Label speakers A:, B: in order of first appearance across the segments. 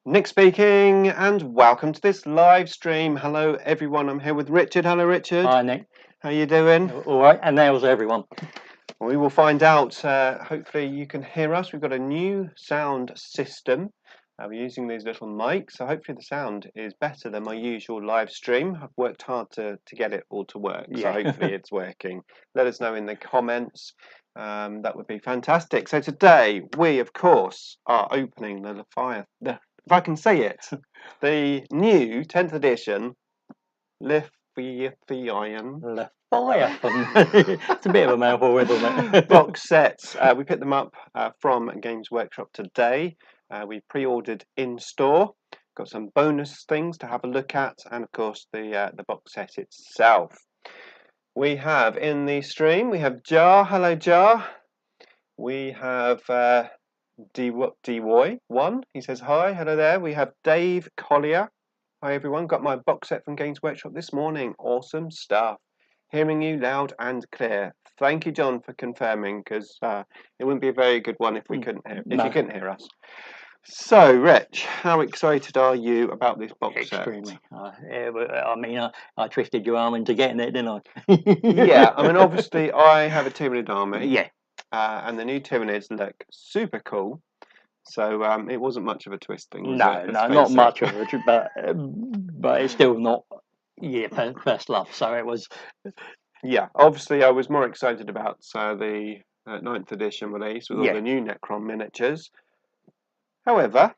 A: Nick speaking, and welcome to this live stream. Hello, everyone. I'm here with Richard. Hello, Richard.
B: Hi, Nick.
A: How you doing?
B: All right, and there's everyone.
A: We will find out. Hopefully, you can hear us. We've got a new sound system. We're using these little mics, so hopefully the sound is better than my usual live stream. I've worked hard to get it all to work, so hopefully it's working. Let us know in the comments. That would be fantastic. So today, we, of course, are opening the if I can say it, the new 10th edition Leviathan.
B: It's a bit of a mouthful, isn't it?
A: Box sets. We picked them up from Games Workshop today. We pre-ordered in store. Got some bonus things to have a look at, and of course the box set itself. We have in the stream. We have Jar. Hello, Jar. We have DY1. He says hi. Hello there. We have Dave Collier. Hi everyone. Got my box set from Games Workshop this morning. Awesome stuff. Hearing you loud and clear. Thank you, John, for confirming, because it wouldn't be a very good one if we couldn't hear you couldn't hear us. So, Rich, how excited are you about this box set?
B: Extremely. I mean, I twisted your arm into getting it, didn't I?
A: Yeah, I mean, obviously, I have a Tyranid army.
B: Yeah.
A: And the new Tyranids look super cool. So it wasn't much of a twisting.
B: No, not much of it, but it's still not first love. So it was.
A: Yeah, obviously, I was more excited about the 9th edition release with all the new Necron miniatures. However,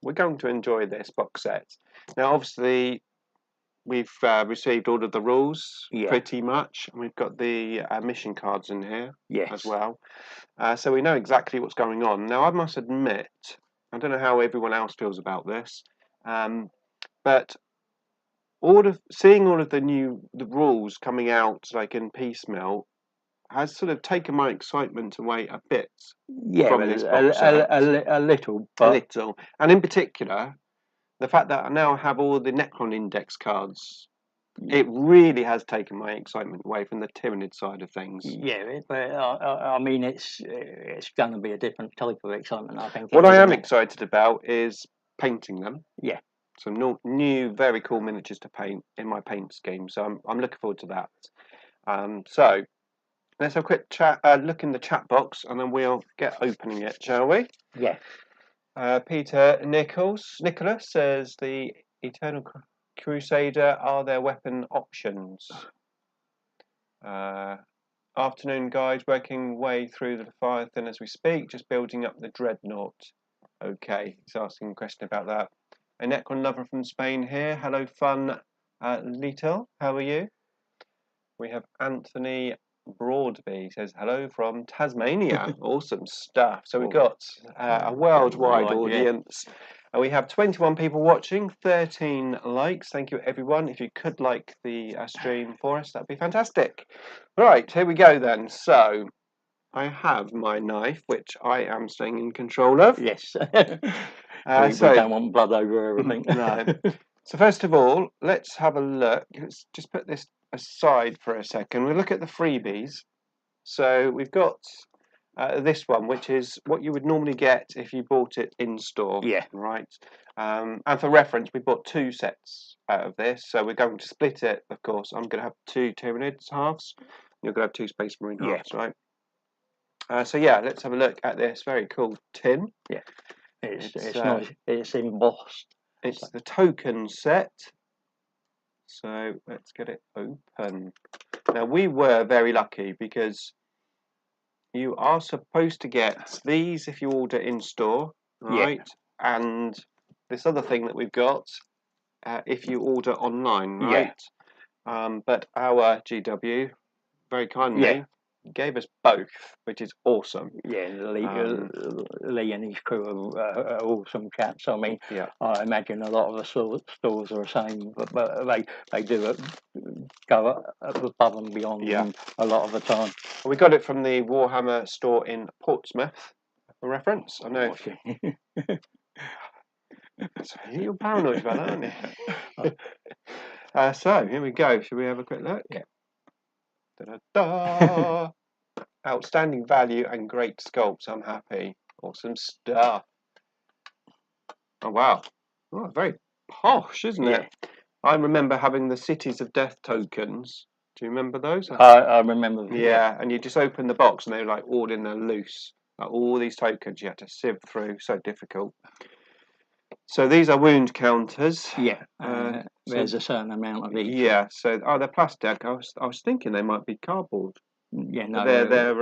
A: we're going to enjoy this box set. Now, obviously, we've received all of the rules pretty much, and we've got the mission cards in here as well. So we know exactly what's going on. Now, I must admit, I don't know how everyone else feels about this, but seeing all of the rules coming out like in piecemeal has sort of taken my excitement away a bit. From this box set.
B: A little,
A: and in particular, the fact that I now have all the Necron index cards. It really has taken my excitement away from the Tyranid side of things.
B: Yeah, but I mean, it's going to be a different type of excitement, I think.
A: What I am excited about is painting them.
B: Yeah.
A: Some new, very cool miniatures to paint in my paint scheme. So I'm looking forward to that. So let's have a quick look in the chat box, and then we'll get opening it, shall we?
B: Yeah.
A: Peter Nicholas says the Eternal Crusader are their weapon options. Afternoon, guys, working way through the Leviathan as we speak, just building up the Dreadnought. Okay, he's asking a question about that. A Necron lover from Spain here. Hello, fun, Little. How are you? We have Anthony Broadby says hello from Tasmania. Awesome stuff. So we've got a worldwide audience. We have 21 people watching, 13 likes. Thank you, everyone. If you could like the stream for us, that'd be fantastic. Right, here we go then. So I have my knife, which I am staying in control of.
B: Yes. We don't want blood over everything.
A: No. So first of all, let's have a look. Let's just put this aside for a second. We'll look at the freebies. So we've got this one, which is what you would normally get if you bought it in store.
B: Yeah.
A: Right. And for reference, we bought 2 sets out of this. So we're going to split it, of course. I'm going to have 2 Tyranids halves. You're going to have 2 Space Marine halves, right? So yeah, let's have a look at this very cool tin.
B: Yeah. It's nice. It's embossed.
A: It's the token set. So let's get it open. Now we were very lucky because you are supposed to get these if you order in store, right? Yeah. And this other thing that we've got if you order online, right? Yeah. But our GW very kindly gave us both, which is awesome.
B: Yeah, Lee and his crew are awesome chaps. I mean, I imagine a lot of the stores are the same, but they do go above and beyond a lot of the time.
A: We got it from the Warhammer store in Portsmouth, for reference. I know. You're paranoid about that, aren't you? So here we go. Should we have a quick look?
B: Yeah.
A: Da-da-da. Outstanding value and great sculpts. I'm happy. Awesome stuff. Oh wow, oh, very posh, isn't it? I remember having the Cities of Death tokens. Do you remember those?
B: I remember.
A: Yeah, and you just open the box and they were like all in there loose. Like all these tokens you had to sieve through, so difficult. So these are wound counters.
B: Yeah, there's a certain amount of each.
A: Yeah, so they're plastic. I was thinking they might be cardboard.
B: Yeah, no,
A: they're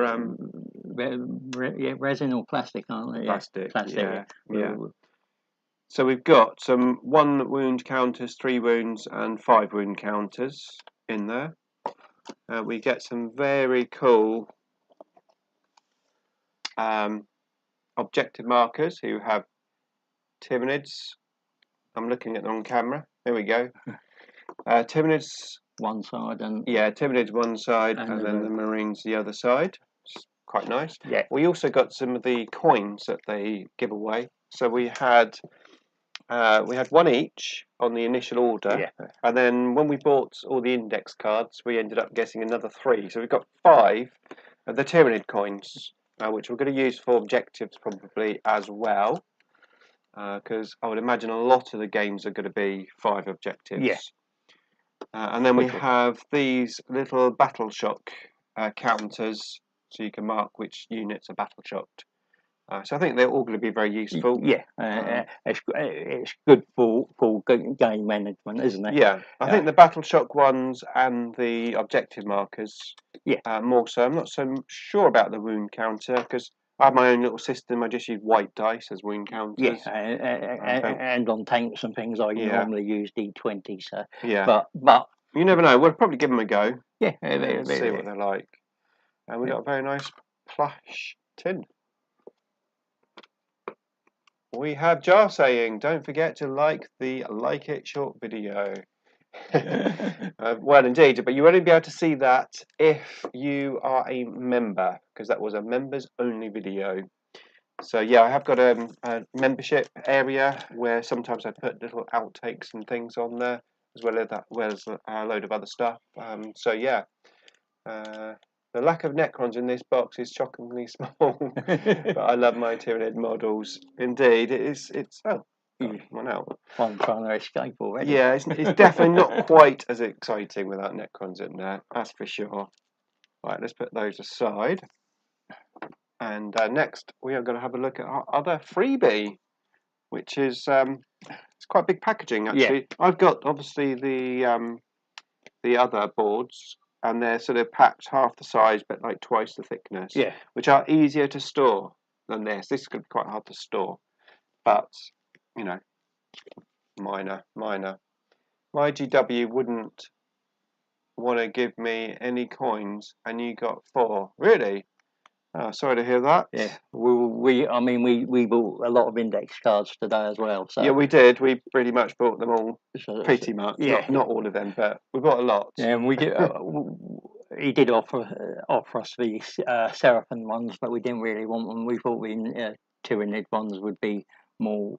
B: resin or plastic, aren't they?
A: Plastic.
B: Plastic.
A: Yeah. So we've got some 1 wound counters, 3 wounds, and 5 wound counters in there. We get some very cool objective markers who have Tyranids. I'm looking at them on camera. There we go. Tyranids
B: one side and
A: Tyranids one side, and then the Marines the other side. It's quite nice.
B: Yeah.
A: We also got some of the coins that they give away. So we had 1 each on the initial order, and then when we bought all the index cards, we ended up getting another 3. So we've got 5 of the Tyranid coins, which we're going to use for objectives probably as well, because I would imagine a lot of the games are going to be 5 objectives.
B: Yeah.
A: And then we have these little battle shock counters, so you can mark which units are battle shocked. So I think they're all going to be very useful.
B: Yeah, it's good for game management, isn't it?
A: Yeah, I think the battle shock ones and the objective markers. More so. I'm not so sure about the wound counter because I have my own little system. I just use white dice as wound counters.
B: Yeah, and on tanks and things, I normally use D20. So but
A: you never know. We'll probably give them a go.
B: Yeah,
A: see what they're like. And we've got a very nice plush tin. We have Jar saying, don't forget to like it short video. Well, indeed, but you won't be able to see that if you are a member, because that was a members only video. So yeah, I have got a membership area where sometimes I put little outtakes and things on there, as well as a load of other stuff. So yeah. The lack of Necrons in this box is shockingly small, but I love my Tyranid models. Indeed, it's one out.
B: I'm trying to escape already.
A: Yeah, it's definitely not quite as exciting without Necrons in there, that's for sure. Right, let's put those aside. And next, we are going to have a look at our other freebie, which is it's quite big packaging actually. Yeah. I've got obviously the other boards. And they're sort of packed half the size, but like twice the thickness. Yeah. Which are easier to store than this. This is going to be quite hard to store, but you know, minor. My GW wouldn't want to give me any coins, and you got 4. Really? Oh, sorry to hear that.
B: Yeah. We bought a lot of index cards today as well. So.
A: Yeah, we did. We pretty much bought them all. Pretty much. Yeah. Not all of them, but we bought a lot.
B: Yeah, and we did. He did offer us the Seraphim ones, but we didn't really want them. We thought the Tyranid ones would be more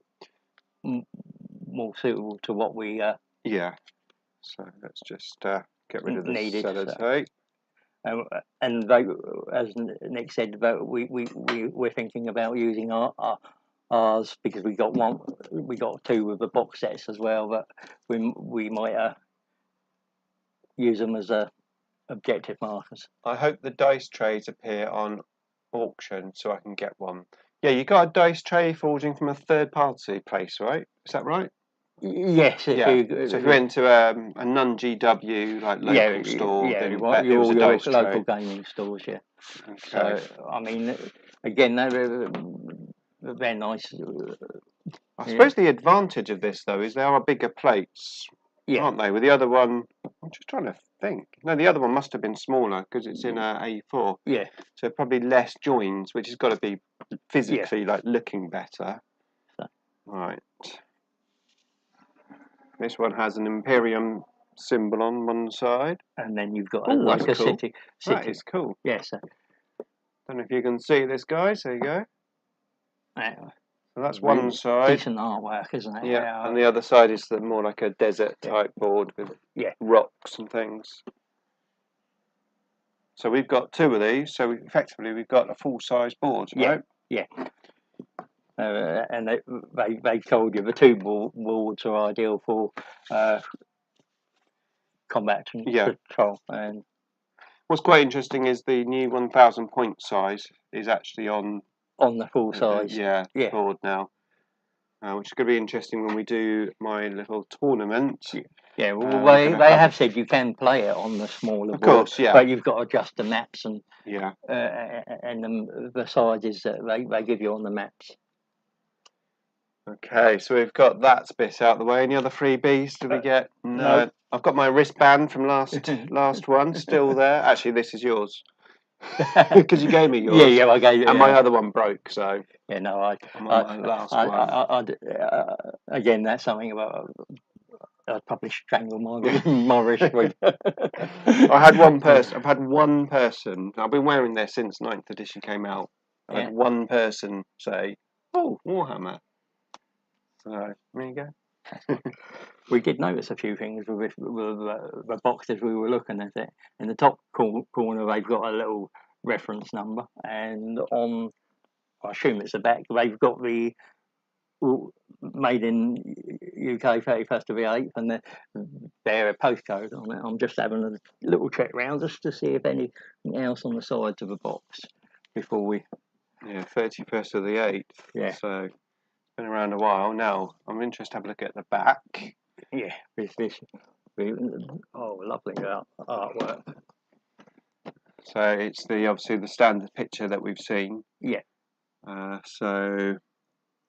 B: suitable to what we.
A: Yeah. So let's just get rid of the sellotape.
B: And they, as Nick said, we're thinking about using ours because we got 2 of the box sets as well, but we might use them as objective markers.
A: I hope the dice trays appear on auction so I can get one. Yeah, you got a dice tray forging from a third-party place, right? Is that right?
B: Yes.
A: So if you went to a non-GW like local store, then it was a dice tray.
B: Local gaming stores, yeah. Okay. So I mean, again, they're nice.
A: I suppose the advantage of this though is there are bigger plates, aren't they? With the other one, I'm just trying to think. No, the other one must have been smaller because it's in a A4.
B: Yeah.
A: So probably less joins, which has got to be physically like looking better. So. Right. This one has an Imperium symbol on one side.
B: And then you've got like a
A: cool.
B: city.
A: That is cool.
B: Yes.
A: Don't know if you can see this, guys. There you go. So that's one side.
B: Decent artwork, isn't it?
A: Yeah. And the other side is more like a desert type board with rocks and things. So we've got 2 of these. So effectively we've got a full-size board, right?
B: Yeah. and they told you the two boards are ideal for combat and patrol. And
A: what's quite interesting is the new 1,000 point size is actually on
B: the full size
A: board now, which is going to be interesting when we do my little tournament.
B: Yeah, well, they have said you can play it on the smaller board,
A: course, yeah,
B: but you've got to adjust the maps and
A: and
B: the sizes that they give you on the maps.
A: Okay, so we've got that bit out of the way. Any other freebies did we get? No. I've got my wristband from last one still there. Actually, this is yours because you gave me yours.
B: Yeah, I gave you.
A: And my other one broke, so
B: yeah, no,
A: I'm on my last one.
B: Again, that's something about. I'd probably strangle my wrist with.
A: I've had one person. I've been wearing this since 9th edition came out. I had one person say, "Oh, Warhammer." So there you go.
B: We did notice a few things with the boxes we were looking at. It in the top corner, they've got a little reference number, and on, I assume it's the back, they've got the made in UK 31st of the 8th, and their postcode on it. I'm just having a little check round just to see if anything else on the sides of the box before we.
A: Yeah, 31st of the 8th. Yeah. So it's been around a while. Now I'm interested to have a look at the back.
B: Yeah, lovely artwork.
A: So it's obviously the standard picture that we've seen.
B: Yeah.
A: So.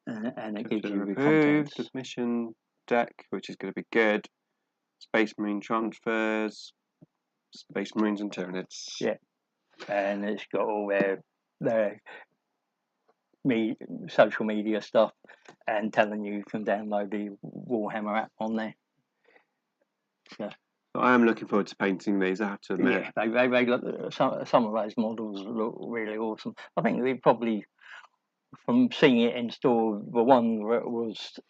B: And it gives you the contents.
A: The mission deck, which is going to be good. Space Marine transfers, Space Marines and Tyranids.
B: Yeah, and it's got all their social media stuff, and telling you can download the Warhammer app on there. So
A: I am looking forward to painting these, I have to admit.
B: Yeah, they look, some of those models look really awesome. I think they probably, from seeing it in store, the one that was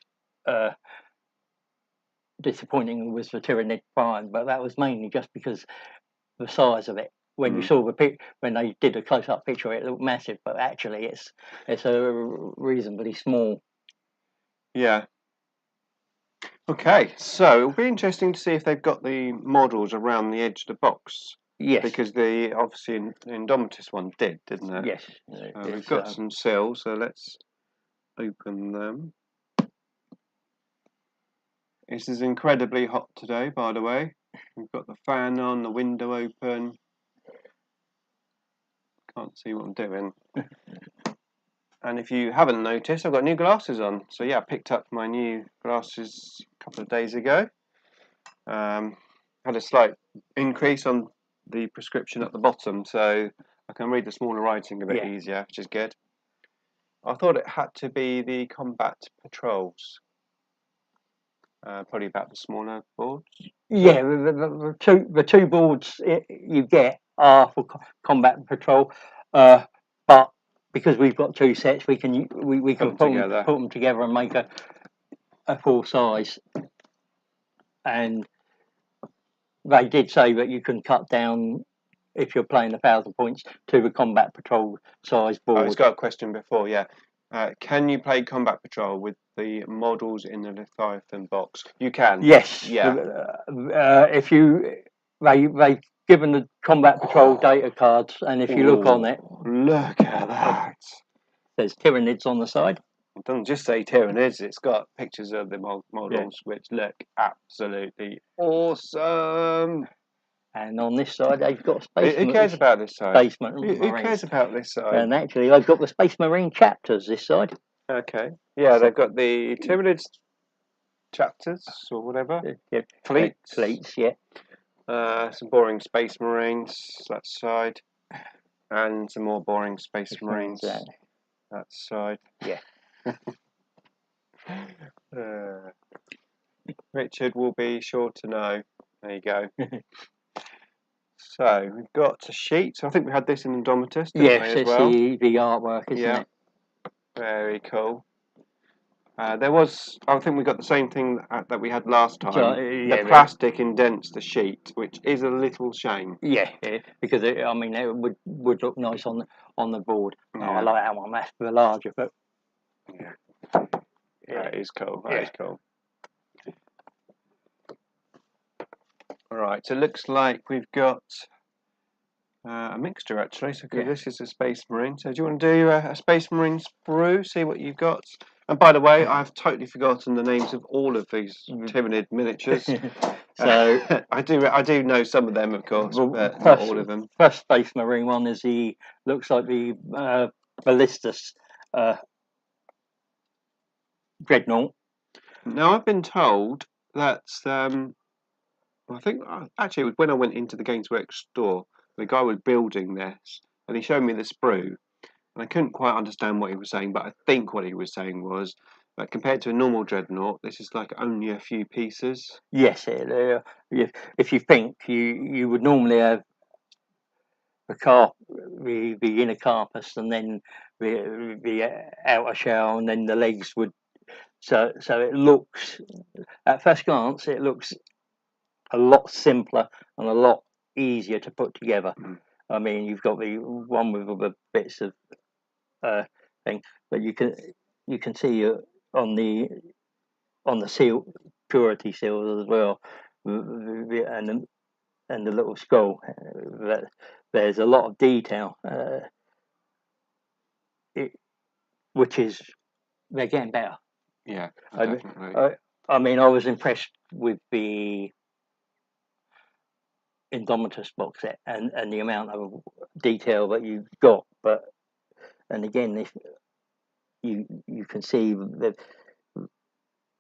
B: disappointing was the Tyranid Prime, but that was mainly just because the size of it. When you saw when they did a close-up picture, it looked massive, but actually it's a reasonably small.
A: Yeah. Okay, so it'll be interesting to see if they've got the models around the edge of the box.
B: Yes.
A: Because obviously the Indomitus one didn't it?
B: Yes.
A: We've got some sills, so let's open them. This is incredibly hot today, by the way. We've got the fan on, the window open. Can't see what I'm doing. And if you haven't noticed, I've got new glasses on. So yeah, I picked up my new glasses a couple of days ago. Had a slight increase on the prescription at the bottom, so I can read the smaller writing a bit easier, which is good. I thought it had to be the combat patrols. Probably about the smaller boards.
B: Yeah, the two boards you get are for combat patrol, but because we've got two sets, we can put them together and make a full size. And they did say that you can cut down, if you're playing 1,000 points, to the combat patrol size board.
A: I just got a question before, yeah. Can you play combat patrol with the models in the Leviathan box? You can.
B: Yes.
A: Yeah.
B: If they've given the combat patrol data cards, and if you look on it,
A: look at that.
B: There's Tyranids on the side.
A: It doesn't just say Tyranids, it's got pictures of the models which look absolutely awesome.
B: And on this side, they've got Space Marine.
A: Who cares about this side? Who cares about this side?
B: And actually, they've got the Space Marine chapters this side.
A: Okay. Yeah, they've got the Tyranids chapters or whatever.
B: Yeah. Fleets, yeah.
A: Some boring Space Marines that side. And some more boring Space Marines that side.
B: Yeah.
A: Richard will be sure to know. There you go. So we've got a sheet. So I think we had this in Indomitus, didn't we, as well?
B: Yes, it's the artwork, isn't it?
A: Very cool. I think we got the same thing that we had last time. The plastic indents the sheet, which is a little shame.
B: Yeah, because it would look nice on the board. Yeah. I like that one. That's the larger, but
A: Yeah. That is cool. That is cool. All right. So it looks like we've got a mixture actually. So this is a Space Marine. So do you want to do a Space Marine sprue? See what you've got. And by the way, I've totally forgotten the names of all of these Tyranid miniatures. So I do know some of them, of course, but not all of them.
B: First Space Marine one is looks like the Ballistus Dreadnought.
A: Now I've been told that I think actually it was when I went into the Games Workshop store, the guy was building this, and he showed me the sprue. And I couldn't quite understand what he was saying, but I think what he was saying was that compared to a normal dreadnought, this is like only a few pieces.
B: Yes, if you think you would normally have the inner carcass, and then the outer shell, and then the legs would. So it looks, at first glance, it looks a lot simpler and a lot easier to put together. I mean, you've got the one with all the bits of thing, but you can see on the seal, purity seals as well, and the little skull. That there's a lot of detail, which is they're getting better.
A: Yeah, definitely.
B: I mean, I was impressed with the Indomitus box set and the amount of detail that you've got, and again, if you can see that,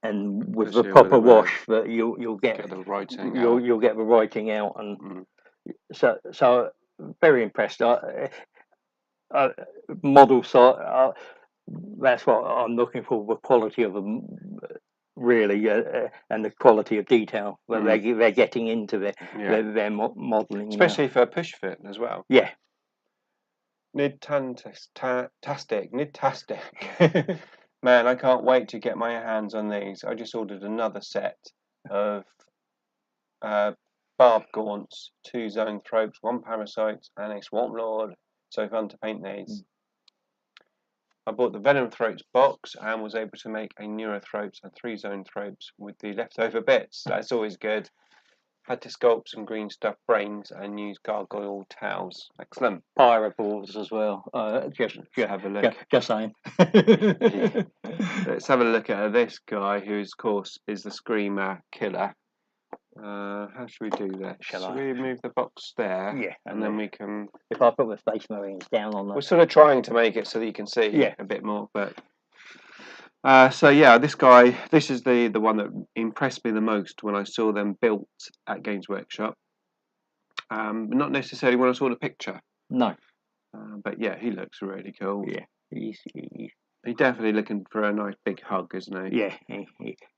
B: and with the proper wash, that you'll get
A: the writing
B: you'll get the writing out, and so very impressed. Model site, that's what I'm looking for, the quality of them, really, and the quality of detail that they're getting into their modelling,
A: especially for push fit as well.
B: Yeah.
A: Nidtastic. Man, I can't wait to get my hands on these. I just ordered another set of barb gaunts, 2 zoanthropes, 1 parasite, and a swarm lord. So fun to paint these. I bought the Venom Throats box and was able to make a Neurothropes and 3 zoanthropes with the leftover bits. That's always good. Had to sculpt some green stuff brains and use gargoyle towels. Excellent.
B: Pyroballs as well. Just
A: have a look.
B: Just saying.
A: Let's have a look at this guy, who, of course, is the Screamer Killer. How should we do that? Shall we move the box there?
B: Yeah.
A: And then we can...
B: If I put the Space Marines down on that...
A: We're sort of trying to make it so that you can see a bit more, but... so yeah, this guy, this is the one that impressed me the most when I saw them built at Games Workshop. Not necessarily when I saw the picture.
B: No.
A: But yeah, he looks really cool.
B: Yeah. He's
A: definitely looking for a nice big hug, isn't he?
B: Yeah, he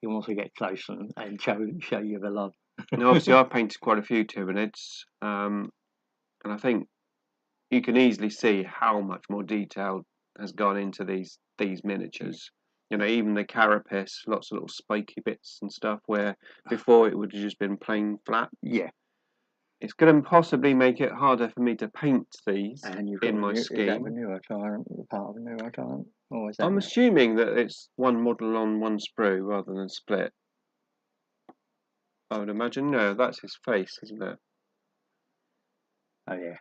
B: wants to get close and show you the love.
A: Now, obviously, I've painted quite a few Tyranids, and I think you can easily see how much more detail has gone into these miniatures. You know, even the carapace, lots of little spiky bits and stuff, where before it would have just been plain flat.
B: Yeah.
A: It's going to possibly make it harder for me to paint these in my scheme.
B: Is that the newer tyrant, part of the newer tyrant? Or is that
A: I'm assuming that it's one model on one sprue rather than split. I would imagine. No, that's his face, isn't it?
B: Oh yeah.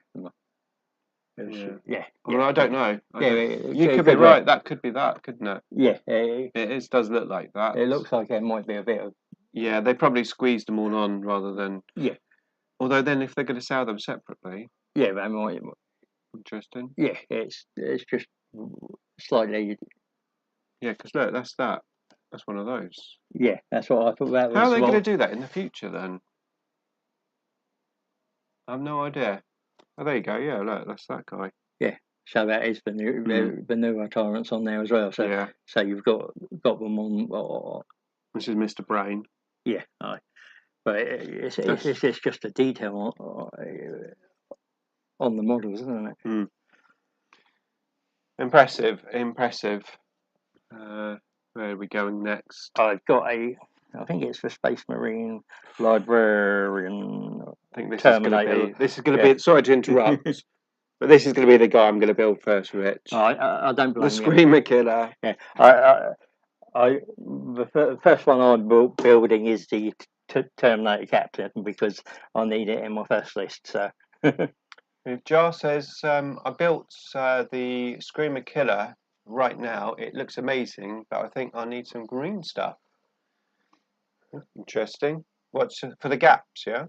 A: Yeah. Well, I don't know.
B: You
A: could be right. That could be that, couldn't it?
B: Yeah.
A: It does look like that.
B: It looks like it might be a bit of...
A: Yeah, they probably squeezed them all on rather than...
B: Yeah.
A: Although then if they're going to sell them separately...
B: Yeah, that might...
A: Interesting.
B: Yeah, it's just slightly...
A: Yeah, because look, that's that. That's one of those.
B: Yeah, that's what I thought that was.
A: How are they going to do that in the future then? I have no idea. Oh, there you go. Yeah, look, that's that guy.
B: Yeah, so that is the newer tyrants on there as well. So
A: yeah.
B: So you've got them on.
A: This is Mr. Brain.
B: Yeah, aye. But it's just a detail on the models, isn't it?
A: Mm. Impressive. Where are we going next?
B: I've got I think it's the Space Marine Librarian.
A: I think this is going to be. Sorry to interrupt, But this is going to be the guy I'm going to build first, Rich.
B: I don't blame
A: the Screamer Killer.
B: Yeah, the first one I'm building is the Terminator Captain because I need it in my first list. So.
A: Jar says, I built the Screamer Killer right now. It looks amazing, but I think I need some green stuff. Interesting. What's for the gaps? Yeah.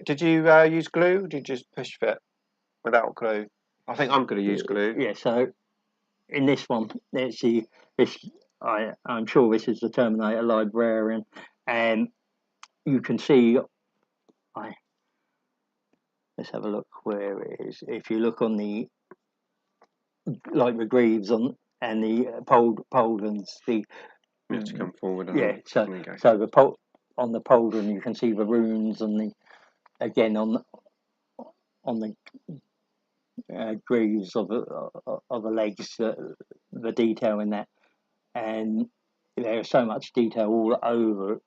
A: Did you use glue? Or did you just push fit without glue? I think I'm going to use glue.
B: Yeah. So in this one, I'm sure this is the Terminator Librarian, and you can see. Let's have a look where it is. If you look on the greaves on and the pauldrons,
A: you have to come forward.
B: So the on the pauldron you can see the runes and the greaves of the legs, the detail in that, and there's so much detail all over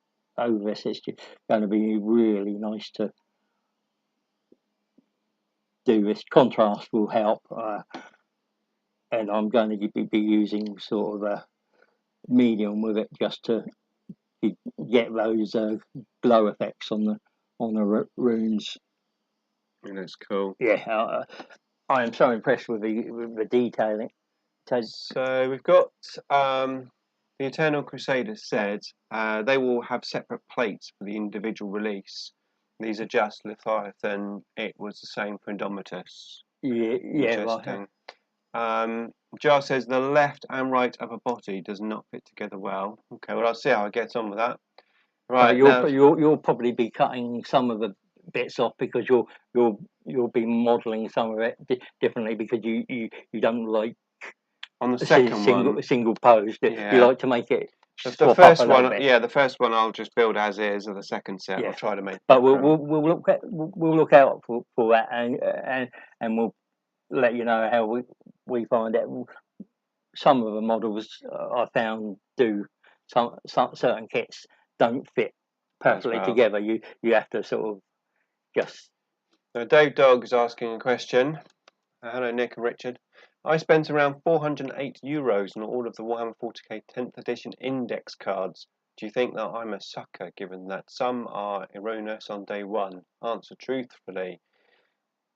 B: this. It's going to be really nice to do this. Contrast will help, and I'm going to be using sort of a medium with it just to get those glow effects on the runes.
A: And that's cool.
B: Yeah, I am so impressed with the detailing.
A: So we've got the Eternal Crusaders said they will have separate plates for the individual release. These are just Leviathan. It was the same for Indomitus.
B: Yeah,
A: interesting. Right. Jar says the left and right of a body does not fit together well. Okay, well I'll see how I get on with that.
B: Right, you'll probably be cutting some of the bits off because you'll be modelling some of it differently because you don't like
A: on the second
B: single pose.
A: Yeah.
B: You like to make it.
A: The first one, the first one I'll just build as is, and the second set I'll try to make.
B: But we'll look out for that, and we'll let you know how we find it. Some of the models I found do some certain kits don't fit perfectly together. You have to sort of just.
A: Dave Dog is asking a question. Hello, Nick and Richard. I spent around €408 on all of the Warhammer 40k 10th edition index cards. Do you think that I'm a sucker, given that some are erroneous on day one? Answer truthfully.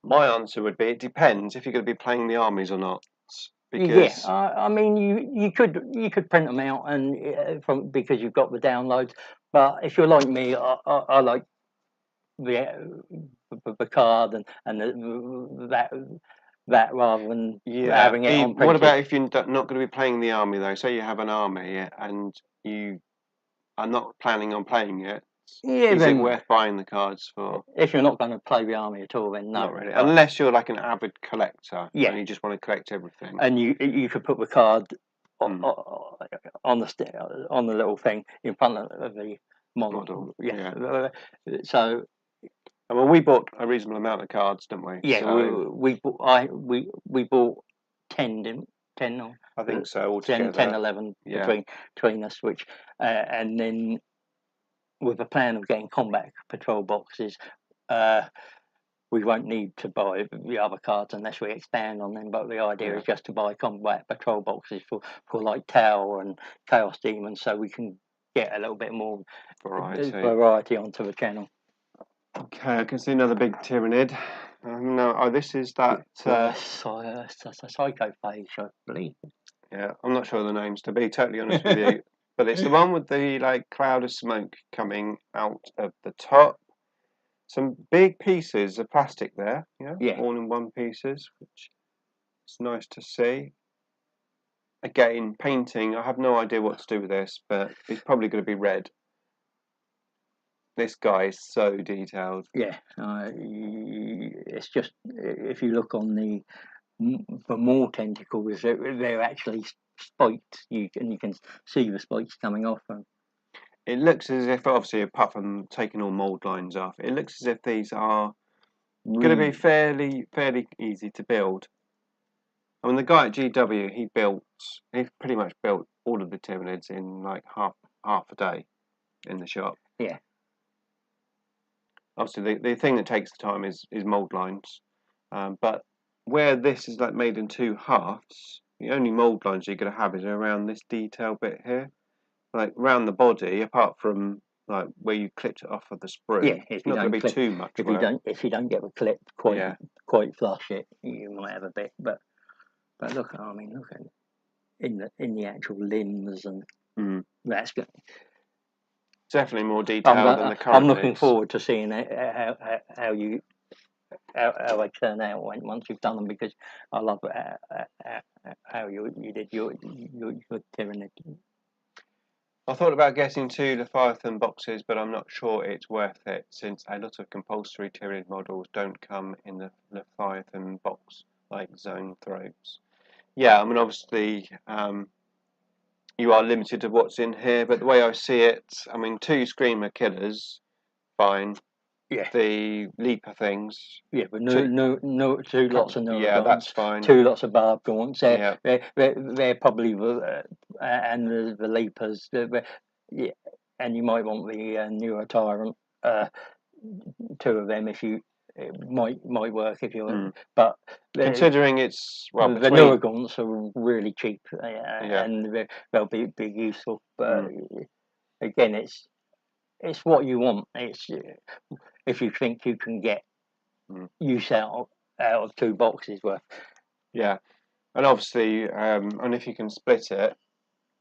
A: My answer would be it depends if you're going to be playing the armies or not.
B: Because I mean, you could print them out and because you've got the downloads. But if you're like me, I like the card and that rather than having it on printed.
A: What about if you're not going to be playing the army though? Say you have an army and you are not planning on playing it. Is it worth buying the cards for?
B: If you're not going to play the army at all, then no.
A: Not really. Unless you're like an avid collector. Yeah. And you just want to collect everything.
B: And you could put the card on the little thing in front of the model. Yeah. So.
A: Well, we bought a reasonable amount of cards, didn't we?
B: Yeah, so we bought 10, didn't 10 or
A: I think so altogether.
B: 10, 11 between us, which and then with a plan of getting combat patrol boxes, we won't need to buy the other cards unless we expand on them. But the idea is just to buy combat patrol boxes for like Tau and Chaos Demons, so we can get a little bit more variety onto the channel.
A: Okay, I can see another big Tyranid. No, this is that
B: Psycho Phage, I believe.
A: Yeah, I'm not sure of the names, to be totally honest with you. But it's the one with the cloud of smoke coming out of the top. Some big pieces of plastic there, all in one pieces, which is nice to see. Again, painting. I have no idea what to do with this, but it's probably going to be red. This guy is so detailed.
B: Yeah, it's just if you look on the more tentacles, they're actually spiked. You can see the spikes coming off them.
A: It looks as if, obviously, apart from taking all mould lines off, it looks as if these are going to be fairly easy to build. I mean, the guy at GW, he pretty much built all of the Tyranids in like half a day in the shop.
B: Yeah.
A: Obviously, the thing that takes the time is mould lines, but where this is like made in two halves, the only mould lines you're going to have is around this detail bit here, like around the body, apart from like where you clipped it off of the sprue.
B: Yeah,
A: it's not going to be too much
B: if
A: work.
B: If you don't get the clip quite flush, you might have a bit. But look, I mean, look at in the actual limbs, and that's good.
A: Definitely more detailed than the current.
B: I'm looking forward to seeing how they turn out once you've done them, because I love how you did your Tyranid.
A: I thought about getting 2 Leviathan boxes, but I'm not sure it's worth it, since a lot of compulsory Tyranid models don't come in the Leviathan box, like Zone Throats. Yeah, I mean, obviously, you are limited to what's in here, but the way I see it, I mean, 2 Screamer Killers, fine.
B: Yeah.
A: The Leaper things.
B: Yeah, but no 2 lots of Neurons.
A: Yeah, that's fine.
B: 2 lots of Barb Gaunts. They're probably and the Leapers. Yeah, and you might want the Neurotyrant. 2 of them if you. It might work if you're, but
A: considering it's
B: the Neurogons are really cheap, and they'll be useful. But again, it's what you want. It's if you think you can get use out of 2 boxes worth.
A: Yeah, and obviously, and if you can split it,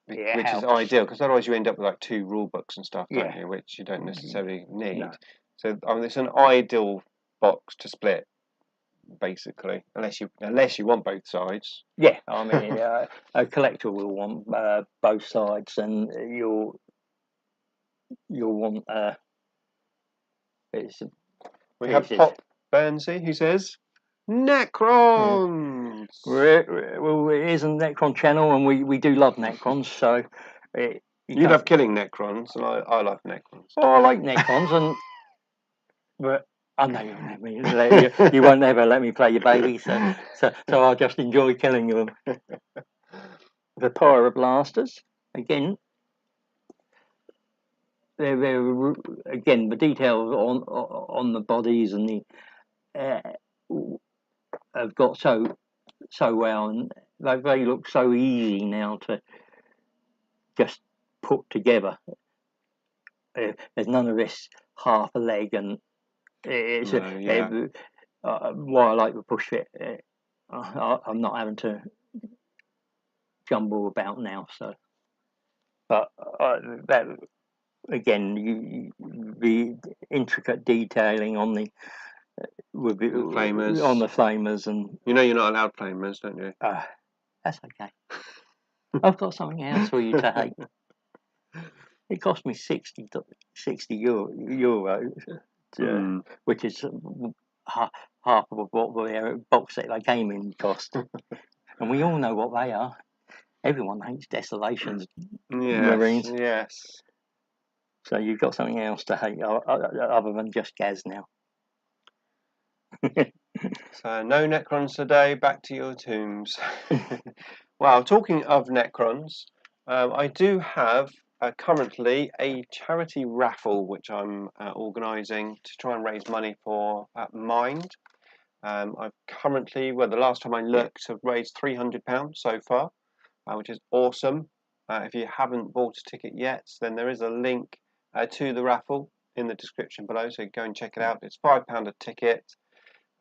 A: which is ideal, because otherwise you end up with like 2 rule books and stuff, don't you, which you don't necessarily need. No. So I mean, it's an ideal box to split, basically, unless you want both sides.
B: Yeah, I mean, a collector will want both sides, and you'll want
A: we have Pop Burnsy who says Necrons.
B: Well, it is a Necron channel, and we do love Necrons, so
A: you love killing Necrons, and I love Necrons.
B: Well, I like Necrons, but I know you won't ever let me play your baby, so I'll just enjoy killing them. The Pyroblasters, again, they're again, the details on the bodies and the have got so well, and they look so easy now to just put together. There's none of this half a leg, and it's why I like the push fit. I'm not having to jumble about now, so. But that again, the intricate detailing on the
A: flamers,
B: and
A: you know you're not allowed flamers, don't you?
B: That's okay. I've got something else for you to hate. It cost me 60 euro, which is half of what the box set they came in cost. And we all know what they are. Everyone hates Desolation's Marines.
A: Yes.
B: So you've got something else to hate other than just Gaz now.
A: So no Necrons today, back to your tombs. Well, talking of Necrons, I do have currently a charity raffle which I'm organising to try and raise money for Mind. I've currently, the last time I looked, have raised £300 so far, which is awesome. If you haven't bought a ticket yet, then there is a link to the raffle in the description below, so go and check it out. It's £5 a ticket,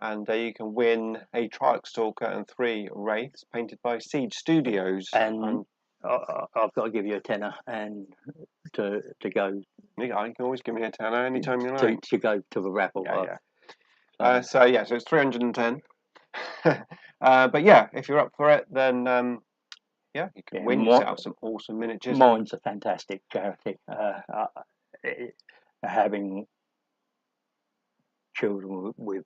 A: and you can win a Triarch Stalker and 3 Wraiths painted by Siege Studios.
B: And I've got to give you a tenner and to go.
A: Yeah, you can always give me a tenner anytime you like.
B: To go to the raffle.
A: So it's 310. But yeah, if you're up for it, then you can win yourself some awesome miniatures.
B: Mine's a fantastic charity. Having children with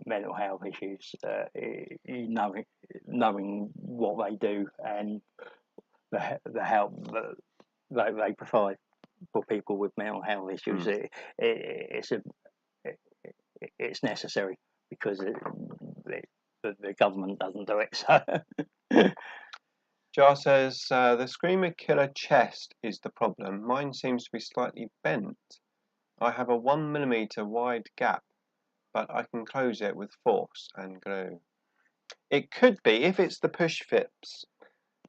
B: mental health issues, knowing what they do and the help that they provide for people with mental health issues, it's necessary, because the government doesn't do it. So.
A: Jar says, the Screamer Killer chest is the problem. Mine seems to be slightly bent. I have a 1mm wide gap but I can close it with force and glue. It could be, if it's the push fips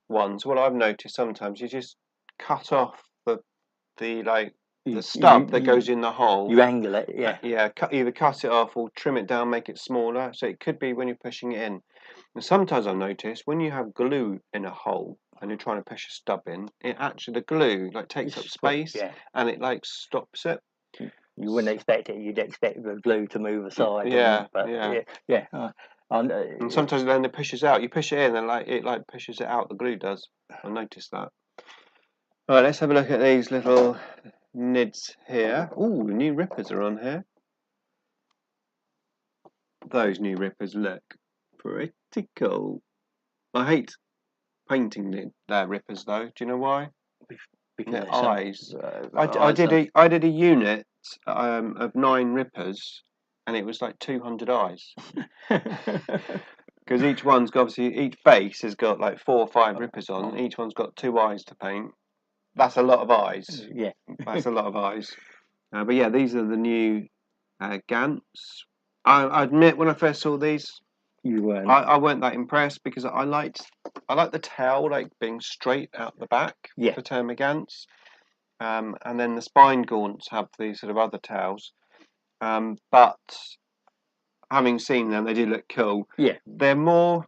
A: ones, what I've noticed sometimes, you just cut off the stub that goes in the hole.
B: You angle it, yeah.
A: Yeah, either cut it off or trim it down, make it smaller. So it could be when you're pushing it in. And sometimes I've noticed when you have glue in a hole and you're trying to push a stub in, it actually, the glue takes up space, and it stops it.
B: You wouldn't expect it. You'd expect the glue to move aside.
A: Yeah,
B: but yeah.
A: And sometimes then it pushes out. You push it in, and it pushes it out. The glue does. I noticed that. All right, let's have a look at these little nids here. Ooh, new rippers are on here. Those new rippers look pretty cool. I hate painting the rippers though. Do you know why?
B: Because
A: their eyes. I did a unit of 9 rippers, and it was like 200 eyes. Because each one's got, obviously, each base has got like 4 or 5 rippers on. Each one's got 2 eyes to paint. That's a lot of eyes.
B: Yeah,
A: that's a lot of eyes. But yeah, these are the new Gants. I admit, when I first saw these,
B: you weren't.
A: I weren't that impressed because I like the tail being straight out the back for Termagants. And then the spine gaunts have these sort of other tails. But having seen them, they do look cool.
B: Yeah,
A: they're more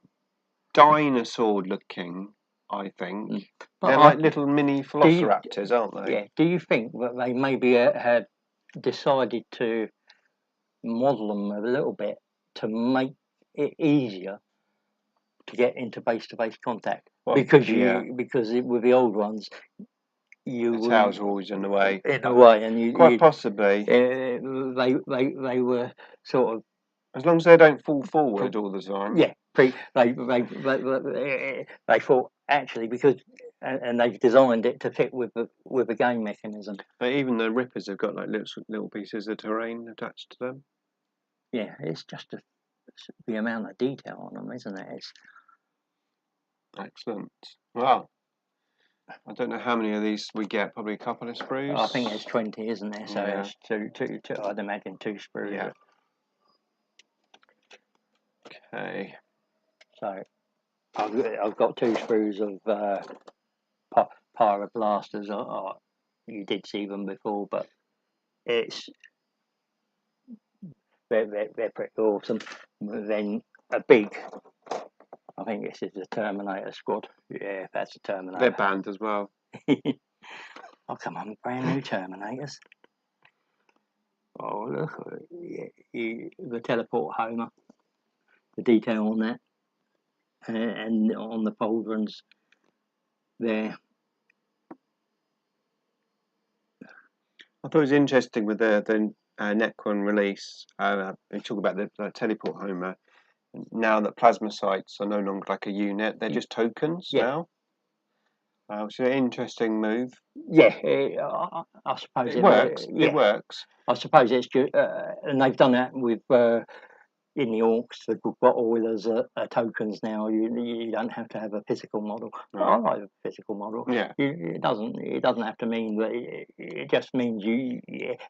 A: dinosaur looking, I think. They're like little mini velociraptors, aren't they?
B: Yeah. Do you think that they maybe had decided to model them a little bit to make it easier to get into base-to-base contact? Well, because with the old ones,
A: the tails were always in the way.
B: And you
A: possibly
B: they were sort of,
A: as long as they don't fall forward all the time.
B: Yeah, they thought actually because and they've designed it to fit with the game mechanism.
A: But even the rippers have got like little pieces of terrain attached to them.
B: Yeah, it's just the amount of detail on them, isn't it? It's
A: excellent. Wow. I don't know how many of these we get. Probably a couple of sprues.
B: I think there's 20, isn't there? So it's two. I'd imagine 2 sprues.
A: Yeah. Okay.
B: So I've got 2 sprues of pyroblasters. You did see them before, but they're pretty awesome. Then a big. I think this is the Terminator squad. Yeah, that's a Terminator.
A: They're banned as well.
B: Oh, come on, brand new Terminators. Oh, look, the teleport Homer, the detail on that, and on the pauldrons there.
A: I thought it was interesting with the Necron release. They talk about the teleport Homer. Now that plasma sites are no longer like a unit, they're just tokens now. Which is an interesting move.
B: Yeah, I suppose
A: it works. It works.
B: I suppose it's good, and they've done that with in the orcs. They've got oilers are tokens now. You don't have to have a physical model. Right. I like a physical model.
A: Yeah,
B: it doesn't have to mean that. It just means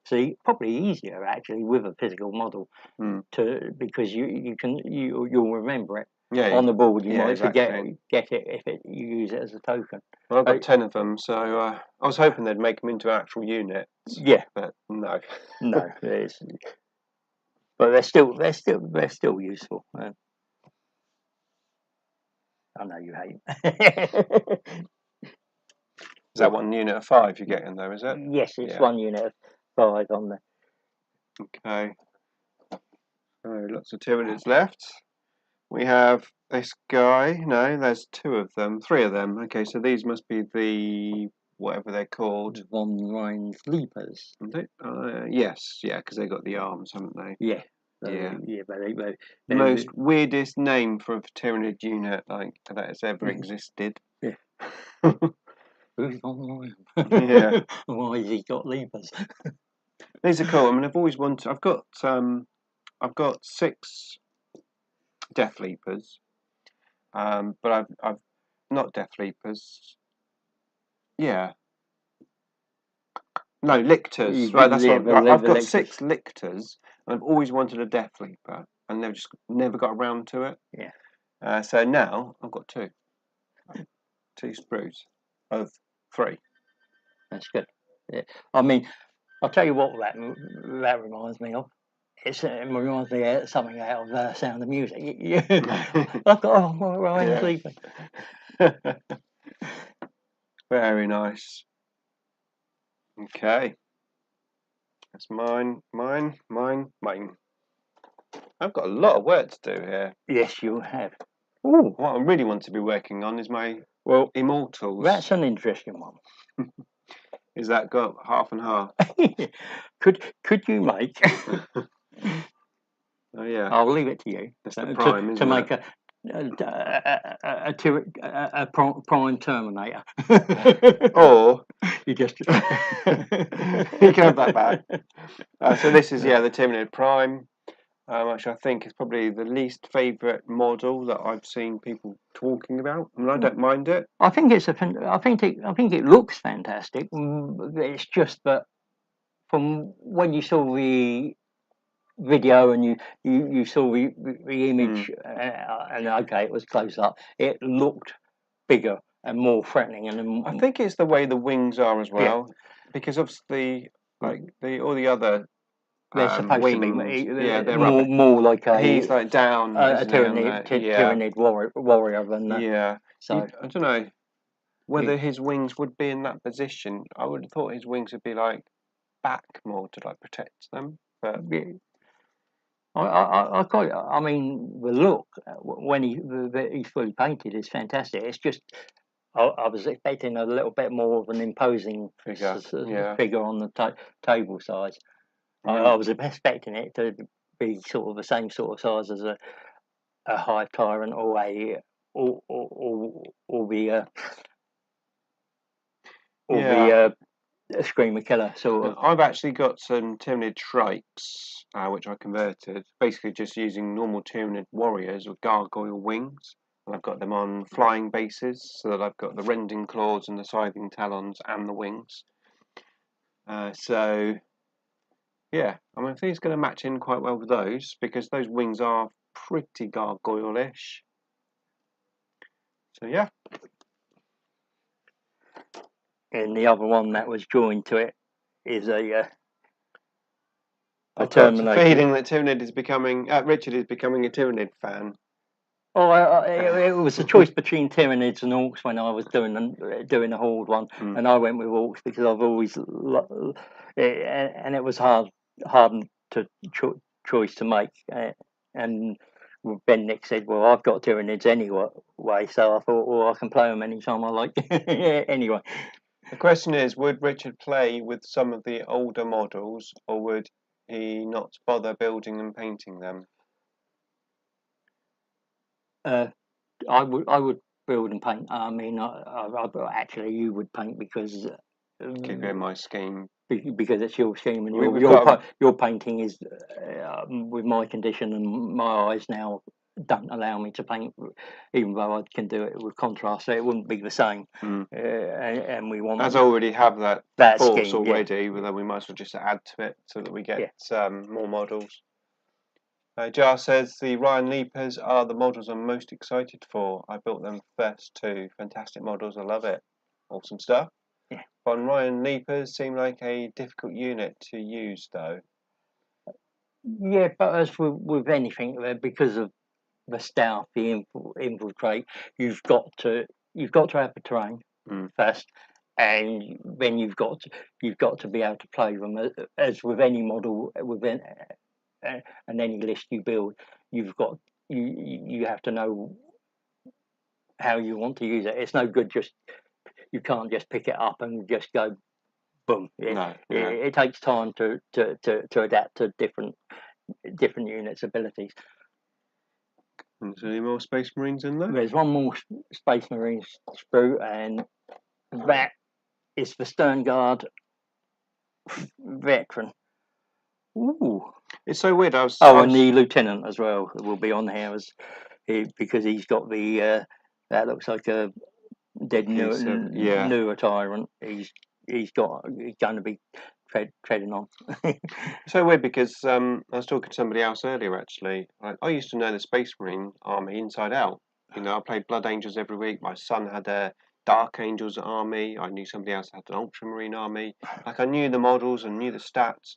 B: see, probably easier actually with a physical model because you'll remember it.
A: Yeah,
B: on the board, you might forget it if you use it as a token.
A: Well, I've got 10 of them, so I was hoping they'd make them into actual units.
B: Yeah,
A: but no,
B: but they're still useful. I know you hate.
A: Is that 1 unit of 5 you're getting though? Is it?
B: Yes, it's 1 unit of 5 on there.
A: Okay. So lots of Tyranids left. We have this guy. No, there's 2 of them, 3 of them. Okay, so these must be the whatever they're called.
B: Von Rein's Leapers.
A: Yes, yeah, because they've got the arms, haven't they?
B: Yeah.
A: But
B: the
A: most weirdest name for a Tyranid unit that has ever existed.
B: Yeah. Who's Von Rein?
A: Yeah.
B: Why has he got Leapers?
A: These are cool. I mean, I've always wanted. I've got 6 Death Leapers, but I've not Death Leapers. Yeah. No, Lictors. Right, that's what I've got. 6 Lictors, I've always wanted a Death Leaper, and they've just never got around to it.
B: Yeah.
A: So now I've got two sprues of 3.
B: That's good. Yeah. I mean, I'll tell you what that reminds me of. It reminds me of something out of Sound of Music. I've got Ryan sleeping.
A: Very nice. Okay. That's mine. I've got a lot of work to do here.
B: Yes, you have.
A: Ooh. What I really want to be working on is my Immortals.
B: That's an interesting one.
A: Is that got half and half?
B: Could you make?
A: Oh yeah.
B: I'll leave it to you.
A: That's the prime,
B: to make
A: it?
B: a prime Terminator.
A: Or
B: you just
A: you can have that back. So this is the Terminator Prime. Which I think is probably the least favourite model that I've seen people talking about. I mean, I don't mind it.
B: I think it looks fantastic. It's just that from when you saw the video and you saw the image, and okay, it was close up. It looked bigger and more threatening. And
A: I think it's the way the wings are as well, because obviously, like all the other.
B: They're supposed
A: wings,
B: to be
A: they're
B: more like
A: he's like down
B: a Tyranid warrior than
A: so I don't know whether his wings would be in that position. I would have thought his wings would be like back more to like protect them, but
B: I mean the look when he's fully painted is fantastic. It's just I was expecting a little bit more of an imposing figure on the table size. I was expecting it to be sort of the same sort of size as a Hive Tyrant or a Screamer Killer sort of.
A: I've actually got some Tyranid Trikes, which I converted, basically just using normal Tyranid warriors with gargoyle wings. And I've got them on flying bases, so that I've got the rending claws and the scything talons and the wings. Yeah, I mean, I think it's going to match in quite well with those, because those wings are pretty gargoyle-ish. So, yeah.
B: And the other one that was joined to it is a
A: I've got a feeling that Richard is becoming a Tyranid fan.
B: Oh, it was a choice between Tyranids and Orcs when I was doing the Horde one, and I went with Orcs because I've always and it was hard to choice to make. And Ben Nick said, "Well, I've got Tyranids anyway," so I thought, "Well, I can play them anytime I like." Anyway,
A: the question is, would Richard play with some of the older models, or would he not bother building and painting them?
B: I would build and paint. I mean, actually, you would paint because
A: keep in my scheme.
B: Because it's your scheme, and your painting is with my condition and my eyes now don't allow me to paint, even though I can do it with contrast, so it wouldn't be the same. And we want.
A: As I already have that force
B: scheme,
A: already, then we might as well just add to it so that we get more models. Jar says the Ryan Leapers are the models I'm most excited for. I built them first too. Fantastic models, I love it. Awesome stuff.
B: Yeah.
A: Von Ryan Leapers seem like a difficult unit to use though.
B: Yeah, but as with anything, because of the stealth, the infiltrate, you've got to have the terrain first, and then you've got to be able to play them as with any model within. And any list you build, you have to know how you want to use it. It's no good you can't just pick it up and just go boom. It takes time to adapt to different units' abilities.
A: Is there any more Space Marines in there?
B: There's one more Space Marines sprue, and that is the Stern Guard veteran. Ooh.
A: It's so weird.
B: And the lieutenant as well will be on here because he's got the that looks like a dead newer tyrant. He's going to be treading on.
A: So weird because I was talking to somebody else earlier actually. I used to know the Space Marine army inside out. You know, I played Blood Angels every week. My son had a Dark Angels army. I knew somebody else had an Ultramarine army. Like I knew the models and knew the stats.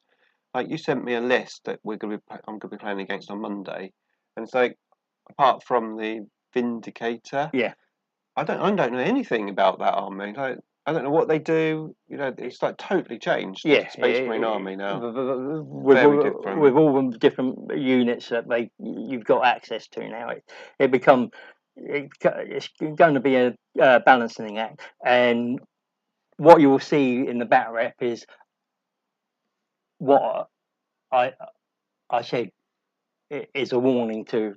A: Like you sent me a list that I'm going to be playing against on Monday, and it's like apart from the Vindicator,
B: Yeah,
A: I don't know anything about that army. Like I don't know what they do. You know, it's like totally changed.
B: yeah.
A: The Space Marine army now,
B: With
A: very different.
B: With all the different units that you've got access to now, it become it's going to be a balancing act. And what you will see in the battle rep is what I said is a warning to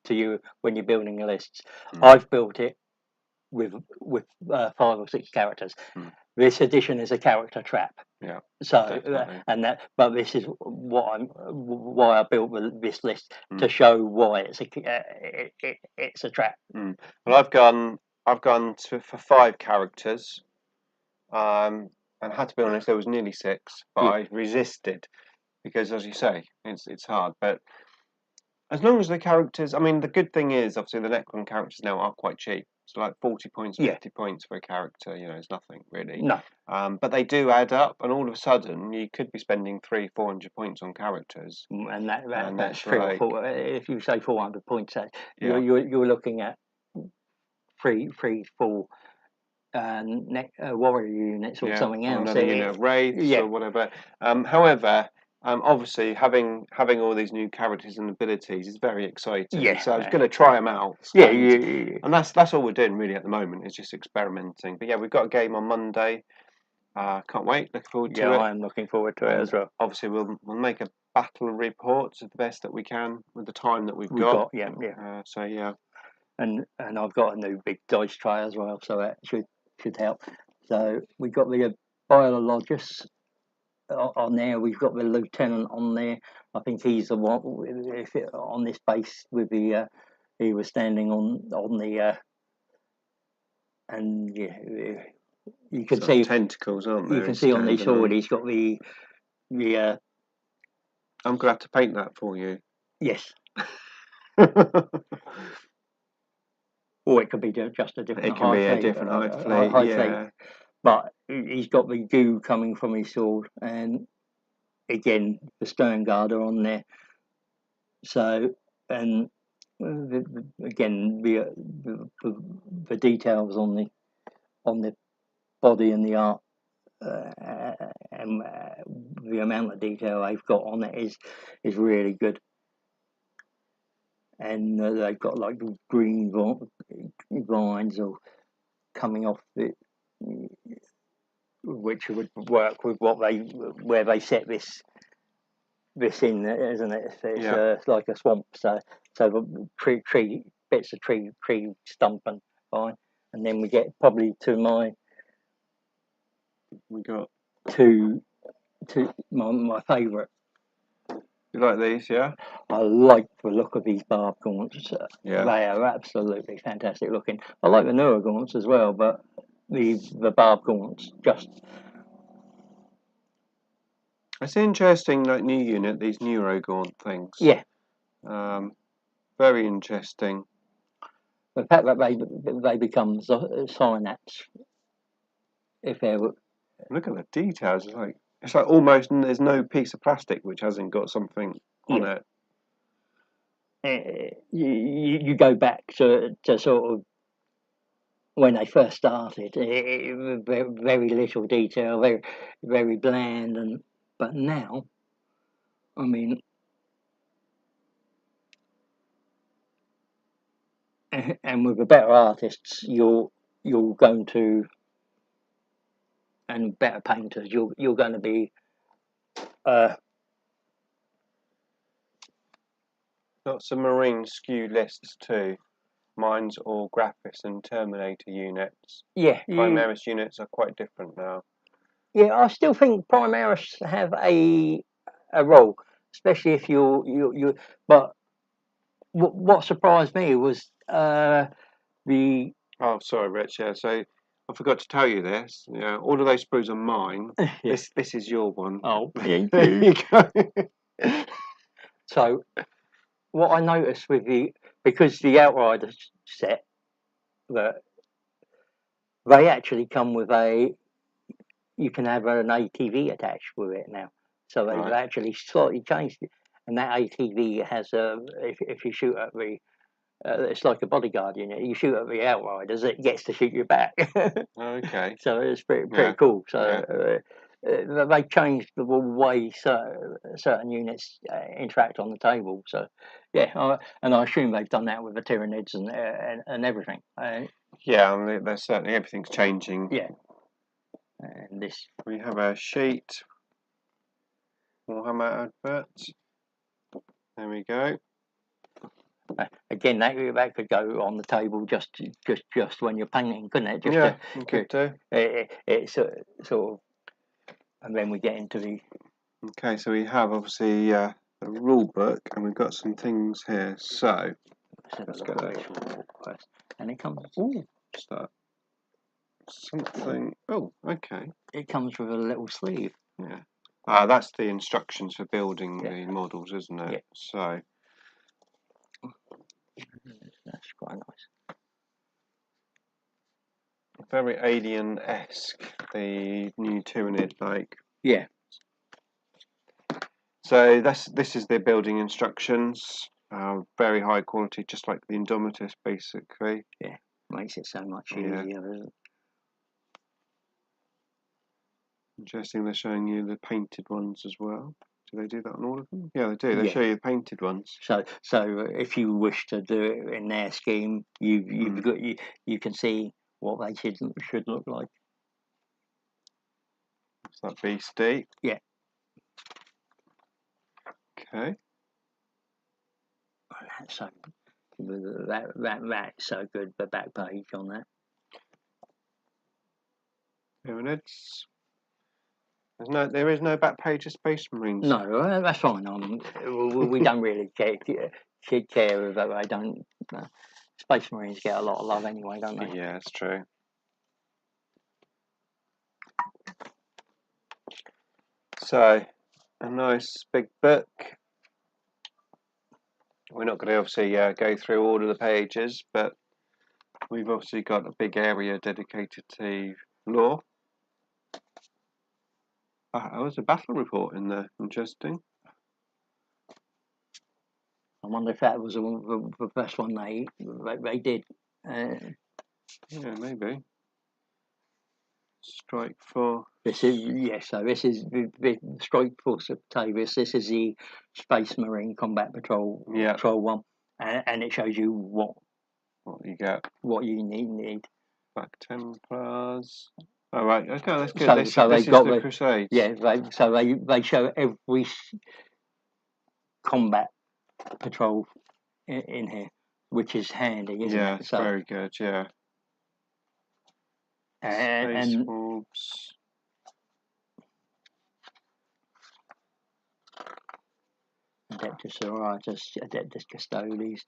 B: you when you're building your lists. I've built it with 5 or 6 characters. This edition is a character trap.
A: Yeah.
B: So but this is why I built this list to show why it's a trap.
A: Well, I've gone for 5 characters, and I had to be honest, there was nearly 6, but I resisted because, as you say, it's hard. But as long as the characters, I mean, the good thing is obviously the Necron characters now are quite cheap. So like 40 points, 50 points for a character, you know, it's nothing really.
B: No.
A: But they do add up, and all of a sudden you could be spending 300-400 points on characters.
B: And that's 3 or 4. If you say 400 points, you're looking at 3, 4 warrior units or something else.
A: Another unit of wraiths or whatever. However, obviously having all these new characters and abilities is very exciting.
B: Yeah.
A: So I was going to try them out. And that's all we're doing really at the moment. Is just experimenting. But yeah, we've got a game on Monday. Can't wait. Looking forward to it.
B: Yeah, I'm looking forward to it as well.
A: Obviously, we'll make a battle report to the best that we can with the time that we've got. So yeah.
B: And I've got a new big dice tray as well, so that should help. So we've got the biologist on there. We've got the lieutenant on there. I think he's the one on this base with the he was standing on the and you can see
A: tentacles, aren't there?
B: You can see on the sword he's got the
A: I'm gonna have to paint that for you.
B: Yes. Or it could be just a different.
A: It can be a different high flame.
B: But he's got the goo coming from his sword, and again the stern guard are on there. So, and again the details on the body and the art and the amount of detail they've got on it is really good. And they've got like green vines or coming off it, which would work with where they set this in, isn't it? It's like a swamp, so the tree bits of tree stump and vine, and then we get probably
A: we got
B: to my favourite.
A: You like these, yeah?
B: I like the look of these barb gaunts. They are absolutely fantastic looking. I like the newer gaunts as well, but the barb gaunts just.
A: It's interesting, like new unit, these neuro gaunt things.
B: Yeah.
A: Very interesting.
B: The fact that they become synapse. If they were.
A: Look at the details. It's like almost there's no piece of plastic which hasn't got something on
B: it. You go back to sort of when they first started. Very little detail, very very bland, but now, I mean, and with the better artists, you're going to. And better painters, you're going to be.
A: Got some Marine skew lists too. Mine's all Graphis and Terminator units.
B: Yeah,
A: Primaris units are quite different now.
B: Yeah, I still think Primaris have a role, especially if you. But what surprised me was the.
A: Oh, sorry, Rich. Yeah, so I forgot to tell you this. Yeah, all of those sprues are mine.
B: Yeah.
A: This is your one.
B: Oh, thank
A: There
B: you.
A: you go.
B: So, what I noticed with because the Outrider set, that they actually come with you can have an ATV attached with it now. So they've actually slightly changed it. And that ATV has if you shoot at the, it's like a bodyguard unit. You shoot at the Outriders, it gets to shoot you back.
A: Okay.
B: So it's pretty cool. So they changed the way certain units interact on the table. So yeah, and I assume they've done that with the Tyranids and everything.
A: Yeah, and there's certainly everything's changing.
B: Yeah. And this,
A: we have a sheet. Warhammer adverts. There we go.
B: Again, that could go on the table just when you're painting, couldn't it? Just
A: yeah, you could do.
B: It's sort of, and then we get into the.
A: Okay, so we have obviously the rule book, and we've got some things here. So let's go there.
B: And it comes. Ooh,
A: start something. Oh, okay.
B: It comes with a little sleeve.
A: Yeah. That's the instructions for building the models, isn't it? Yeah. So.
B: That's quite nice.
A: Very alien-esque, the new Tyranid, like.
B: Yeah.
A: So this is the building instructions. Very high quality, just like the Indomitus, basically.
B: Yeah, makes it so much easier. Yeah.
A: Interesting, they're showing you the painted ones as well. Do they do that on all of them? Yeah, they do. They show you the painted ones.
B: So if you wish to do it in their scheme, you can see what they should look like.
A: Is that beastie?
B: Yeah.
A: Okay.
B: That's so that's so good. The back page on that.
A: Pyramids. There is no back page of Space Marines.
B: No, that's fine. We don't really care if I don't. Space Marines get a lot of love anyway, don't they?
A: Yeah, that's true. So, a nice big book. We're not going to obviously go through all of the pages, but we've obviously got a big area dedicated to lore. There was a battle report in there. Interesting.
B: I wonder if that was the first one they did.
A: Yeah, maybe. Strike Force.
B: This is So this is the Strike Force of Tavis. This is the Space Marine Combat Patrol one, and it shows you what
A: you get,
B: what you need.
A: Black Templars. Oh right, okay, that's good.
B: So
A: this
B: got
A: the Crusades.
B: Yeah, they show every combat patrol in here, which is handy, isn't it?
A: Yeah, it's very good. Yeah. Space Wolves.
B: Adeptus Sororitas, Adeptus Custodes,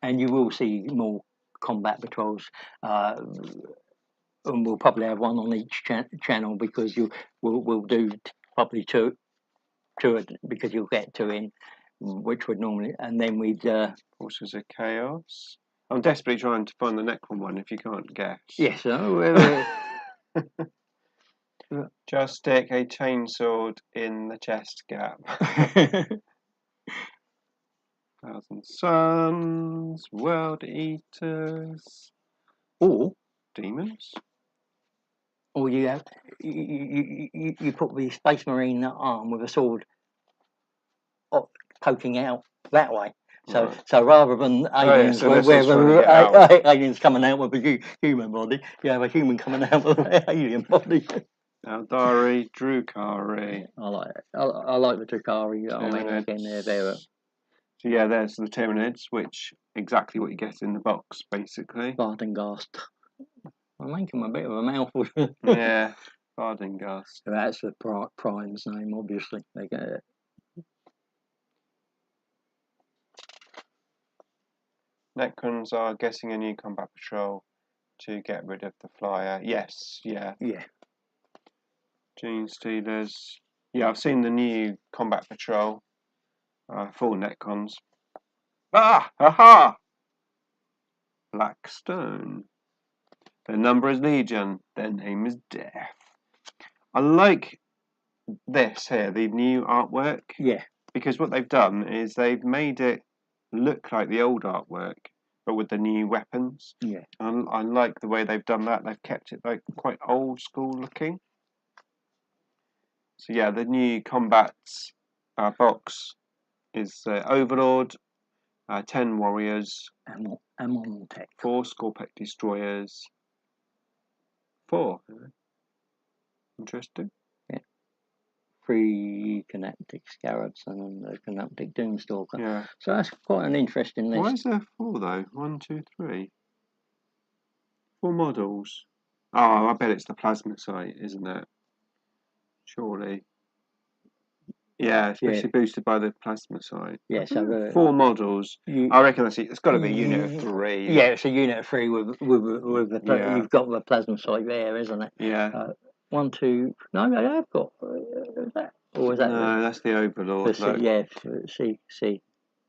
B: and you will see more combat patrols. And we'll probably have one on each channel because we'll do probably two because you'll get two in, which would normally, and then we'd
A: Forces of Chaos. I'm desperately trying to find the Necron one. If you can't guess.
B: Yes.
A: Just stick a chainsword in the chest gap. Thousand Suns, World Eaters,
B: or
A: Demons.
B: Or you have you put the Space Marine arm with a sword poking out that way. So rather than aliens, aliens coming out with a human body, you have a human coming out with an alien body.
A: Eldari, Drukhari.
B: I like it. I like the Drukhari. I mean, again, they're there.
A: So yeah, there's the Tyranids, which exactly what you get in the box, basically.
B: Vardengast. I'm making a bit of a mouthful.
A: Yeah, Vardengast.
B: That's the Prime's name, obviously. They get it.
A: Necrons are getting a new combat patrol. to get rid of the flyer. Yes, yeah.
B: Yeah.
A: Gene Stealers. Yeah, I've seen the new Combat Patrol. Full Necrons. Ah! Ha-ha! Blackstone. Their number is Legion. Their name is Death. I like this here, the new artwork.
B: Yeah.
A: Because what they've done is they've made it look like the old artwork, but with the new weapons.
B: Yeah.
A: I like the way they've done that. They've kept it like quite old school looking. So yeah, the new combats box is Overlord, 10 warriors,
B: Amon Tech,
A: 4 Scorpec destroyers, 4. Interesting.
B: Yeah. 3 Kinetic Scarabs and a Kinetic Doomstalker.
A: Yeah.
B: So that's quite an interesting list.
A: Why is there 4 though? 1, 2, 3. 4 models. Oh, I bet it's the plasma site, isn't it? Surely. Yeah, especially boosted by the plasma site.
B: Yeah, so
A: 4 models. I reckon it's got to be a unit of 3.
B: Yeah, it's a unit of 3 with the you've got the plasma site there, isn't it?
A: Yeah.
B: 1, 2. No, they have got that. Or is that?
A: No, that's the Overlord.
B: Yeah, see.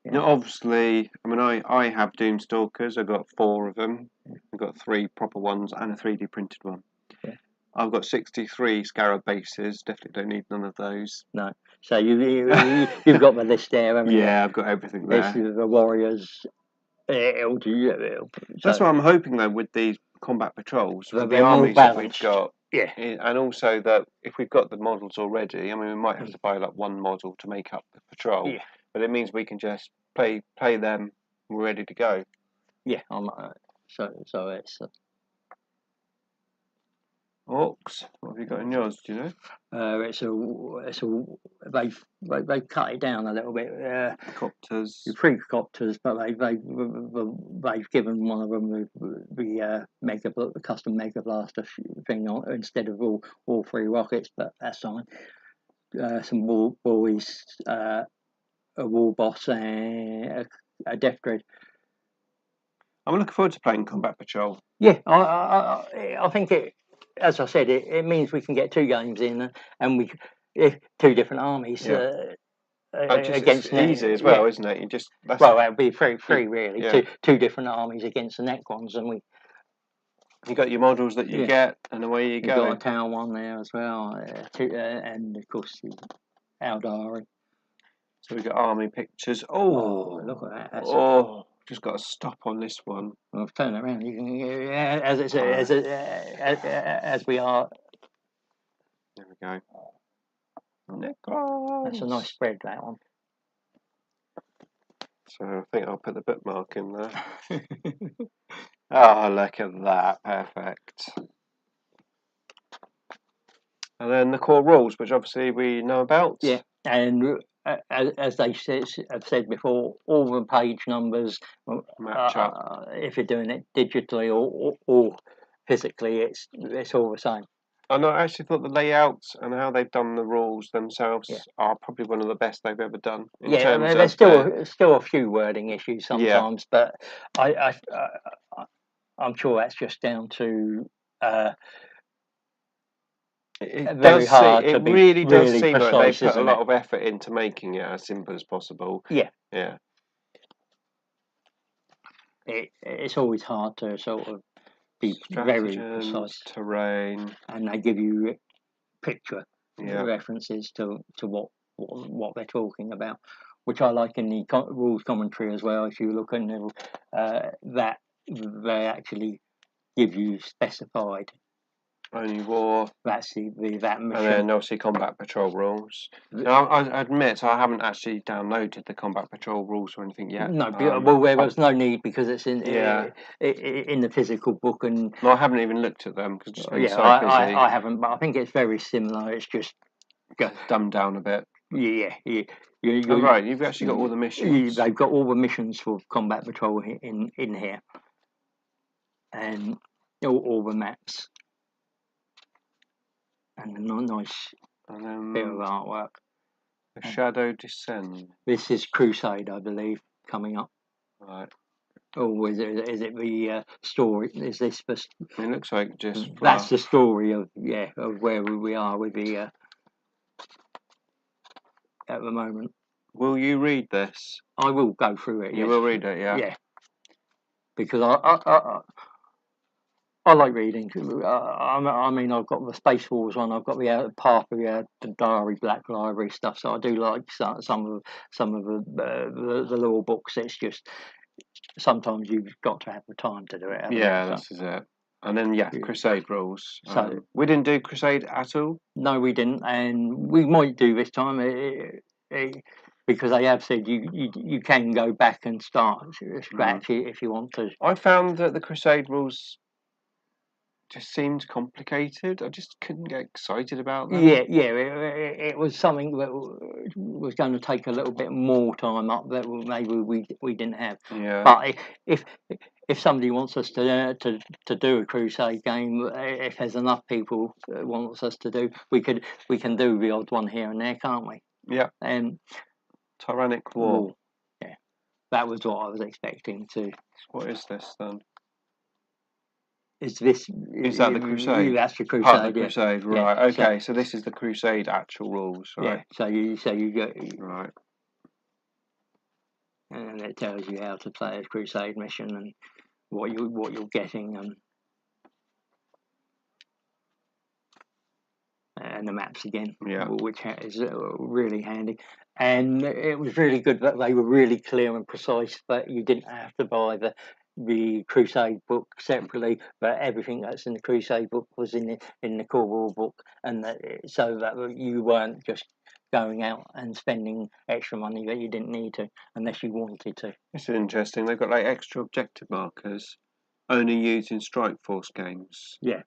B: Yeah.
A: Now, obviously, I mean, I have Doomstalkers. I've got 4 of them. I've got 3 proper ones and a 3D printed one.
B: Yeah.
A: I've got 63 Scarab bases. Definitely don't need none of those.
B: No. So you've got the list there, haven't you?
A: Yeah, I've got everything there.
B: This is the Warriors.
A: That's what I'm hoping though with these combat patrols, with the
B: armies
A: that we've got.
B: Yeah.
A: And also that if we've got the models already, I mean, we might have to buy like 1 model to make up the patrol.
B: Yeah.
A: But it means we can just play them. We're ready to go.
B: Yeah. So it's.
A: Orcs. What have you got in yours? Do you know?
B: They've cut it down a little bit.
A: Copters.
B: 3 copters, but they've given one of them the custom Mega Blaster thing on instead of all 3 rockets, but that's fine. Some boys, a War Boss, and a Death Grid.
A: I'm looking forward to playing Combat Patrol.
B: Yeah, I think it. As I said, it means we can get 2 games in, and 2 different armies against.
A: It's easy as well, isn't it?
B: It'd be free really. Yeah. Two different armies against the Necrons, and
A: you got your models that you get, and away you go.
B: You've got a town one there as well, and of course our diary.
A: So we've got army pictures. Oh,
B: look at that!
A: Just got to stop on this one.
B: Well, turn it around. You can, as we are.
A: There we go. Necrons.
B: That's a nice spread, that one.
A: So I think I'll put the bookmark in there. Oh, look at that. Perfect. And then the core rules, which obviously we know about.
B: Yeah, and as they have said before, all the page numbers
A: match up.
B: If you're doing it digitally or physically, it's all the same.
A: And I actually thought the layouts and how they've done the rules themselves are probably one of the best they've ever done.
B: There's still a few wording issues sometimes, but I'm sure that's just down to.
A: It really does seem like they put a lot of effort into making it as simple as possible.
B: Yeah.
A: Yeah.
B: It's always hard to sort of be very precise.
A: Terrain.
B: And they give you picture references to what they're talking about, which I like in the rules commentary as well. If you look in that they actually give you specified.
A: Only war.
B: That's that mission.
A: And then obviously combat patrol rules. Now, I admit I haven't actually downloaded the combat patrol rules or anything yet.
B: No, there was no need because it's in the physical book, and
A: I haven't even looked at them because just been so busy.
B: I haven't, but I think it's very similar. It's just
A: dumbed down a bit.
B: Yeah.
A: Right, you've actually got all the missions.
B: They've got all the missions for combat patrol in here, and all the maps. And a nice bit of artwork.
A: The Shadow Descend.
B: This is Crusade, I believe, coming up.
A: Right.
B: Or is it the story? Is this the?
A: It looks like just.
B: That's the story of where we are with the at the moment.
A: Will you read this?
B: I will go through it.
A: You will read it, yeah.
B: Yeah. Because I like reading. I mean, I've got the Space Wars one. I've got the part of the Diary Black Library stuff. So I do like some of the little books. It's just sometimes you've got to have the time to do it.
A: Yeah, this is it. And then Crusade rules.
B: So
A: we didn't do Crusade at all.
B: No, we didn't, and we might do this time. Because they have said you can go back and start scratch if you want to.
A: I found that the Crusade rules just seemed complicated. I just couldn't get excited about them.
B: Yeah, it was something that was going to take a little bit more time up that maybe we didn't have.
A: Yeah.
B: But if somebody wants us to do a Crusade game, if there's enough people that wants us to do, we can do the odd one here and there, can't we?
A: Yeah. Tyrannic War.
B: Yeah, that was what I was expecting to.
A: What is this then?
B: Is that
A: the Crusade?
B: That's the Crusade.
A: Part of the Crusade, right?
B: Yeah,
A: okay, so this is the Crusade actual rules, right?
B: Yeah. So you go
A: right,
B: and it tells you how to play a Crusade mission and what you're getting and the maps again, which is really handy. And it was really good that they were really clear and precise. That you didn't have to buy the Crusade book separately, but everything that's in the Crusade book was in the core rule book, and so that you weren't just going out and spending extra money that you didn't need to, unless you wanted to.
A: This is interesting. They've got like extra objective markers, only used in Strike Force games.
B: Yeah.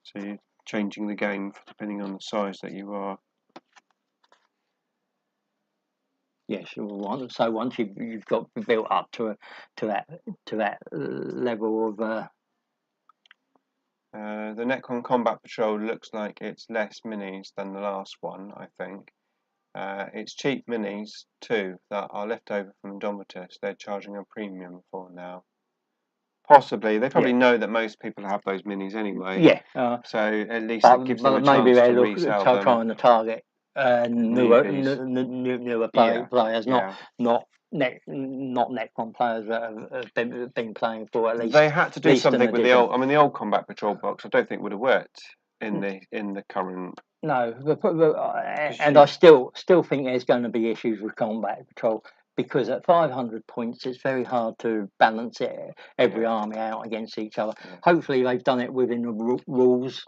A: So you're changing the game depending on the size that you are.
B: Yes, so once you've got built up to that level of.
A: The Necron Combat Patrol looks like it's less minis than the last one, I think. It's cheap minis too that are left over from Indomitus. They're charging a premium for now. Possibly, they probably know that most people have those minis anyway.
B: Yeah.
A: So at least it gives them a chance
B: maybe
A: to resell them.
B: Trying to target newer players, not Necron players that have been playing for at least.
A: They had to do something with the old. I mean, the old Combat Patrol box, I don't think would have worked in the current.
B: No, and I still think there's going to be issues with Combat Patrol. Because at 500 points, it's very hard to balance every army out against each other. Yeah. Hopefully, they've done it within the rules,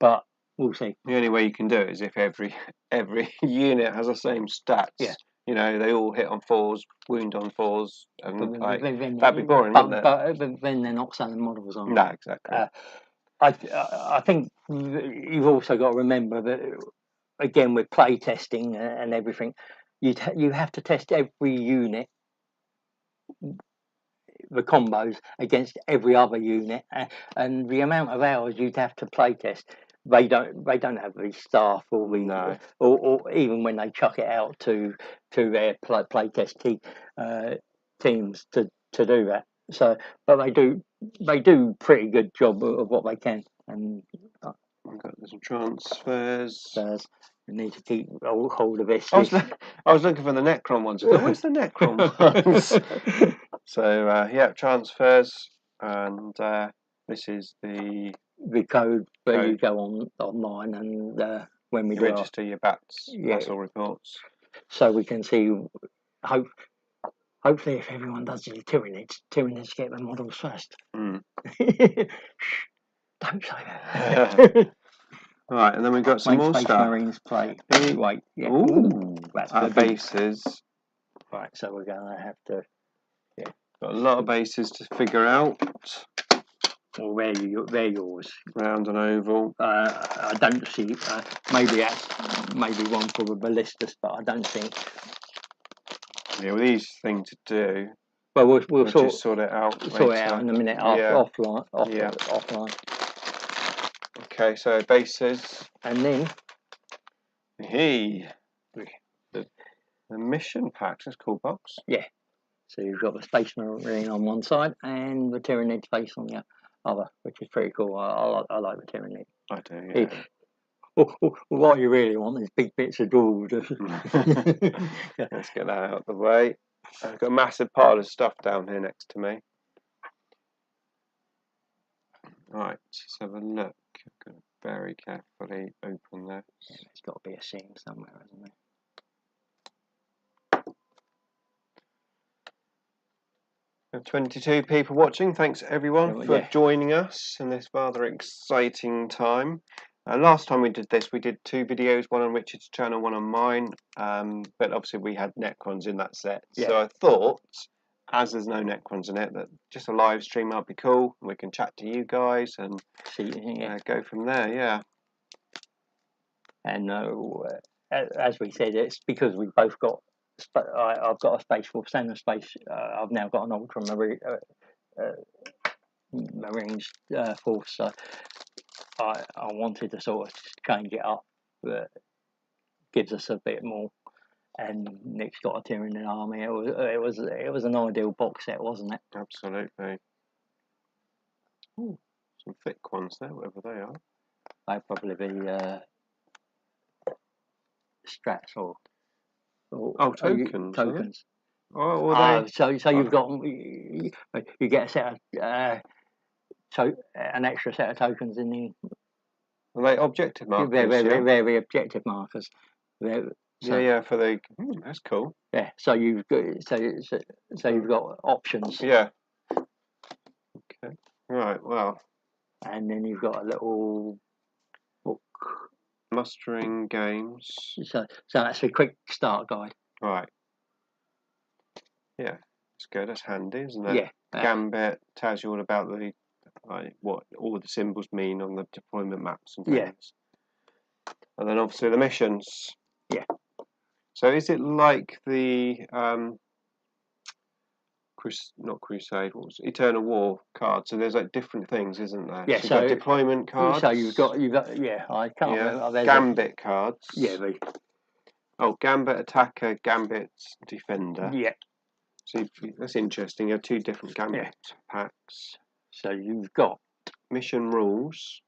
B: but we'll see.
A: The only way you can do it is if every unit has the same stats.
B: Yeah.
A: You know, they all hit on 4s, wound on 4s, and that'd be boring, wouldn't it?
B: But then they're not selling models, are they?
A: No, exactly.
B: I think you've also got to remember that, again, with play testing and everything, you have to test every unit, the combos, against every other unit, and the amount of hours you'd have to play test. They don't have the staff or even when they chuck it out to their play test teams to do that. So, but they do pretty good job of what they can. And
A: I've got some transfers.
B: We need to keep hold of this.
A: I was looking for the Necron ones. I thought, where's the Necron ones? So transfers, and this is the
B: code where you go online and when we
A: register your battle reports,
B: so we can see. Hopefully, if everyone does the Tyranids get the models first.
A: Mm.
B: Don't say that.
A: Right, and then we've got some more
B: Space
A: stuff.
B: Marines play. Wait, yeah.
A: Ooh, that's our bases.
B: Right, so we're going to have to. Yeah.
A: Got a lot of bases to figure out.
B: Well, they're yours.
A: Round and oval.
B: I don't see. Maybe one for the ballistas, but I don't think.
A: Yeah, well, these things to do.
B: Well, we'll
A: sort it out.
B: Sort it out in a minute. Offline.
A: Okay, so bases,
B: and then
A: the mission packs. That's cool box.
B: Yeah. So you've got the Space Marine on one side and the Tyranid space on the other, which is pretty cool. I like the Tyranid.
A: I do, yeah.
B: What you really want is big bits of gold.
A: Let's get that out of the way. I've got a massive pile of stuff down here next to me. Right, let's have a look. I've got to very carefully open this.
B: Yeah, there's got to be a seam somewhere, hasn't there?
A: 22 people watching. Thanks everyone for joining us in this rather exciting time. Last time we did this, we did 2 videos, one on Richard's channel, one on mine. But obviously we had Necrons in that set. Yeah. So I thought, as there's no Necrons in it, that just a live stream might be cool. We can chat to you guys and go from there, yeah.
B: And as we said, it's because we've both got, I've got a Space Force and a Space, I've now got an Ultramarine Marines Force, so I wanted to sort of change it up, but gives us a bit more. And Nick's got a Tyranid army. It was an ideal box set, wasn't it?
A: Absolutely. Ooh, some thick ones there, whatever they are.
B: They'd probably be strats or
A: tokens.
B: Tokens.
A: Oh, well,
B: so you've got you get a set of an extra set of tokens in the.
A: Are they objective markers?
B: Very objective markers.
A: Yeah, for the. That's cool.
B: Yeah, so you've got you've got options.
A: Yeah. Okay. Right. Well.
B: And then you've got a little book.
A: Mustering games.
B: So that's a quick start guide.
A: Right. Yeah, it's good. That's handy, isn't it?
B: Yeah.
A: Gambit tells you all about the what all the symbols mean on the deployment maps and things. Yeah. And then obviously the missions.
B: Yeah.
A: So is it like the not Crusade, what was it? Eternal War card? So there's like different things, isn't there?
B: Yeah.
A: So you've got deployment cards.
B: So you've got I can't remember.
A: Gambit cards.
B: Yeah.
A: Gambit attacker, Gambit defender.
B: Yeah.
A: So that's interesting. You have 2 different Gambit packs.
B: So you've got
A: mission rules.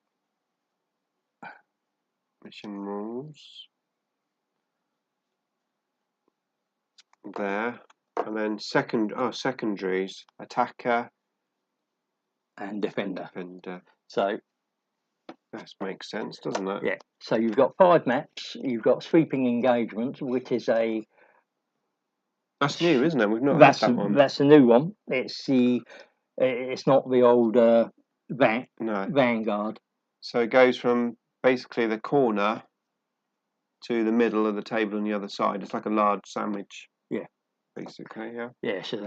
A: There. And then secondaries, attacker
B: and defender.
A: So that makes sense, doesn't it?
B: Yeah. So you've got 5 maps. You've got sweeping engagement, which is
A: that's new, isn't it? We've not had that one.
B: That's a new one. It's not the old Vanguard.
A: So it goes from basically the corner to the middle of the table on the other side. It's like a large sandwich.
B: Yeah.
A: Basically, yeah.
B: Yeah, so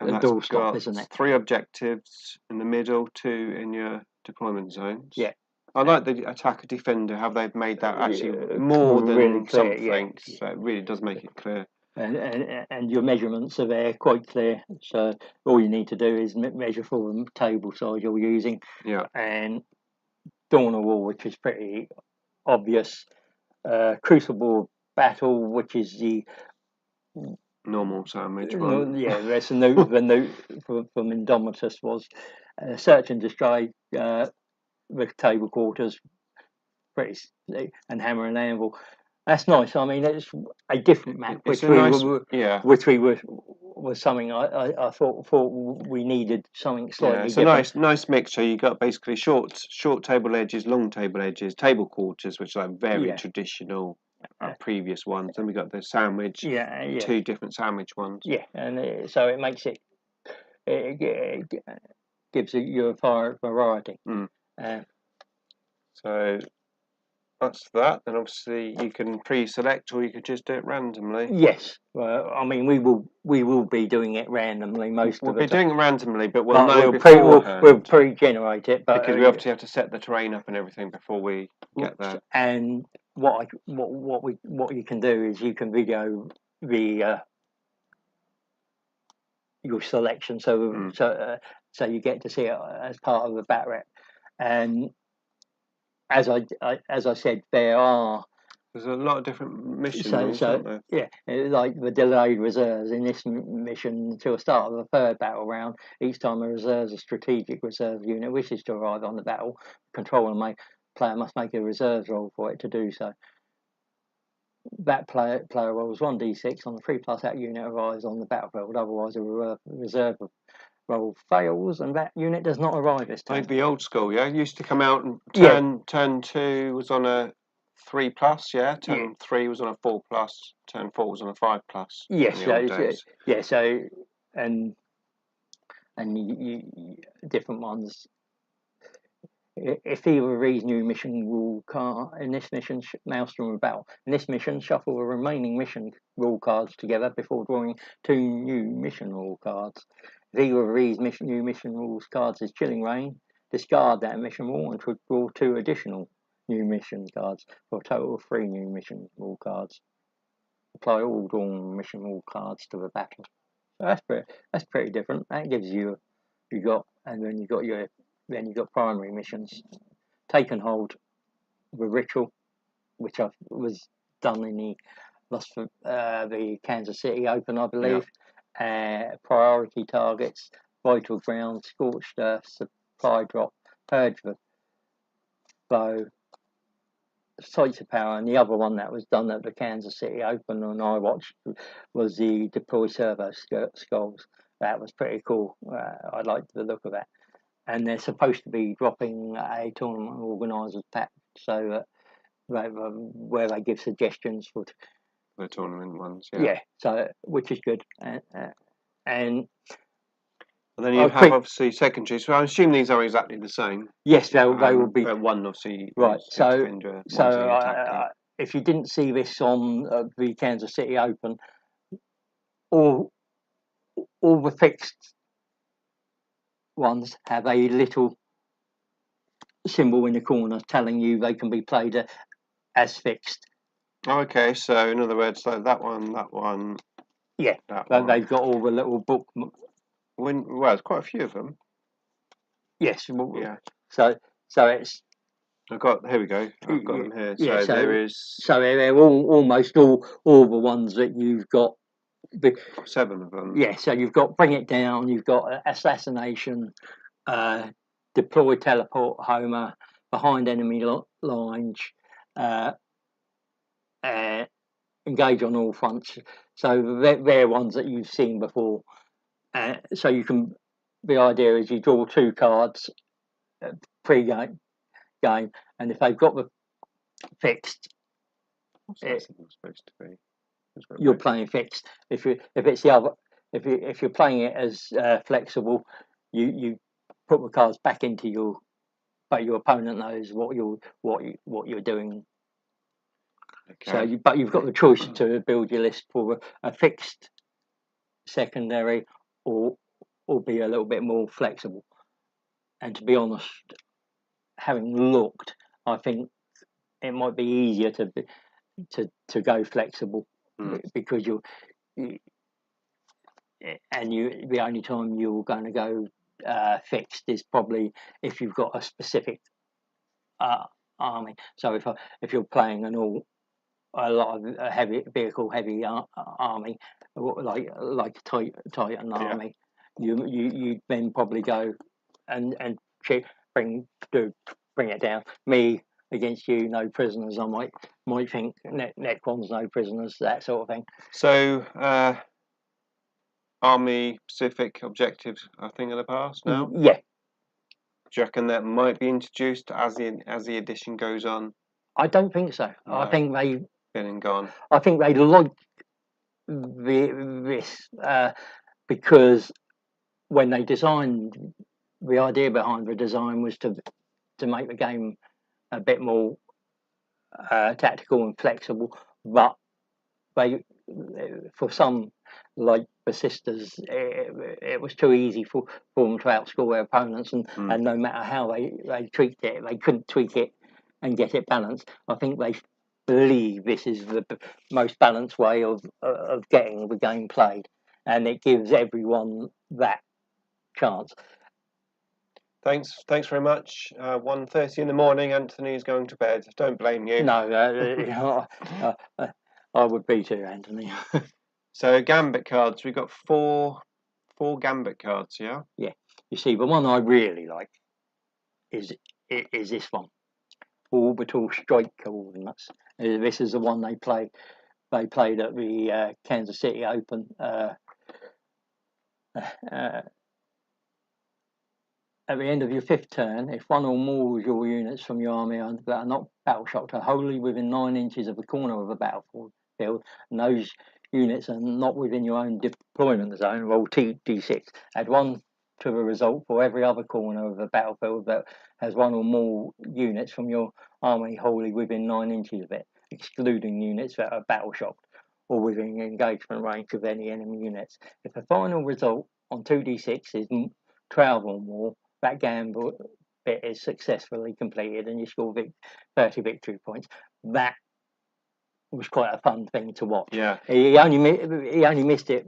A: and
B: a doorstop, isn't it?
A: 3 objectives in the middle, 2 in your deployment zones.
B: Yeah.
A: I like the attacker defender, how they've made that actually more than really clear, something. Yeah. So it really does make it clear.
B: And your measurements are there quite clear. So all you need to do is measure for the table size you're using.
A: Yeah.
B: And Dawn of War, which is pretty obvious. Crucible Battle, which is the
A: normal sandwich one.
B: Yeah, that's the note from Indomitus was search and destroy the table quarters, pretty, and hammer and anvil. That's nice. I mean, it's a different map, which was something I thought we needed something slightly different.
A: It's a nice mixture. You got basically short table edges, long table edges, table quarters, which are very traditional. Previous ones. Then we got the sandwich. 2 different sandwich ones.
B: Yeah, and so it makes it gives you a far variety.
A: So that's that. And obviously you can pre-select, or you could just do it randomly.
B: Yes. Well, I mean, we will be doing it randomly most of the time.
A: We'll be doing it randomly, but we'll know beforehand.
B: We'll pre-generate it, but
A: because we obviously have to set the terrain up and everything before we get there.
B: And what you can do is you can video your selection, so you get to see it as part of the bat rep. And as I said, there are
A: There's a lot of different mission rules, aren't there?
B: Yeah, like the delayed reserves in this mission until the start of the third battle round. Each time a reserve, a strategic reserve unit wishes to arrive on the battle, controller player must make a reserves roll for it to do so. That player rolls 1d6 on the 3+ that unit arrives on the battlefield. Otherwise, a reserve roll fails, and that unit does not arrive this time.
A: Like the old school, yeah. It used to come out and turn 2 was on a 3+, yeah. Turn 3 was on a 4+. Turn 4 was on a 5+.
B: Yes, yeah. So and you different ones. If either of these new mission rule card in this mission, Maelstrom of Battle. In this mission, shuffle the remaining mission rule cards together before drawing 2 new mission rule cards. If either of these new mission rules cards is Chilling Reign, discard that mission rule and draw 2 additional new mission cards for a total of 3 new mission rule cards. Apply all drawn mission rule cards to the battle. So that's pretty different. That gives you got primary missions. Take and Hold, the Ritual, which was done in the Kansas City Open, I believe. Priority targets, Vital Ground, Scorched Earth, Supply Drop, Purge the Foe, Sights of Power, and the other one that was done at the Kansas City Open and I watched was the Deploy Servo Skulls. That was pretty cool. I liked the look of that. And they're supposed to be dropping a tournament organisers pack, so where they give suggestions for
A: the tournament ones.
B: Yeah, so which is good. And
A: then you have obviously secondary. So I assume these are exactly the same.
B: Yes, they will be.
A: But one obviously
B: right. So if you didn't see this on the Kansas City Open, all the fixed ones have a little symbol in the corner telling you they can be played as fixed.
A: Oh, okay, so in other words, like that one.
B: Yeah, they've got all the little book.
A: Well, there's quite a few of them.
B: Yes.
A: Yeah.
B: So it's.
A: Here we go. I've got them here.
B: Yeah,
A: so there is.
B: So they're almost all the ones that you've got.
A: 7 of them.
B: Yeah. So you've got Bring It Down. You've got Assassination, Deploy, Teleport, Homer, Behind Enemy Lines, Engage on All Fronts. So they're ones that you've seen before. So you can. The idea is you draw 2 cards pre-game, and if they've got the fixed,
A: what's that supposed to be?
B: You're playing fixed. If it's the other, if you're playing it as flexible, you put the cards back into but your opponent knows what you're doing. Okay. So but you've got the choice to build your list for a fixed secondary or be a little bit more flexible. And to be honest, having looked, I think it might be easier to go flexible because the only time you're going to go fixed is probably if you've got a specific army. So if you're playing a lot of heavy army, like Titan army, you then probably go and bring it down. Me against you, no prisoners. I might think Necrons, no prisoners, that sort of thing.
A: So army specific objectives, I think, in the past now.
B: Yeah.
A: Do you reckon that might be introduced as the edition goes on?
B: I don't think so. No. I think they
A: been and gone.
B: I think they like this because when they designed, the idea behind the design was to make the game a bit more tactical and flexible, but for some, like the sisters, it was too easy for them to outscore their opponents, and no matter how they tweaked it, they couldn't tweak it and get it balanced. I think they believe this is the most balanced way of getting the game played, and it gives everyone that chance.
A: Thanks very much. 1:30 in the morning. Anthony's going to bed. Don't blame you.
B: No, I would be too, Anthony.
A: So gambit cards. We've got four gambit cards. Yeah.
B: Yeah. You see, the one I really like is this one, Orbital Strike Coordinates. This is the one they played at the Kansas City Open. At the end of your 5th turn, if one or more of your units from your army that are not battle shocked are wholly within 9 inches of the corner of a battlefield, and those units are not within your own deployment zone, roll D6. Add 1 to the result for every other corner of the battlefield that has 1 or more units from your army wholly within 9 inches of it, excluding units that are battle shocked or within engagement range of any enemy units. If the final result on 2d6 is 12 or more, that gambit is successfully completed and you score 30 victory points. That was quite a fun thing to watch.
A: Yeah.
B: He only missed it.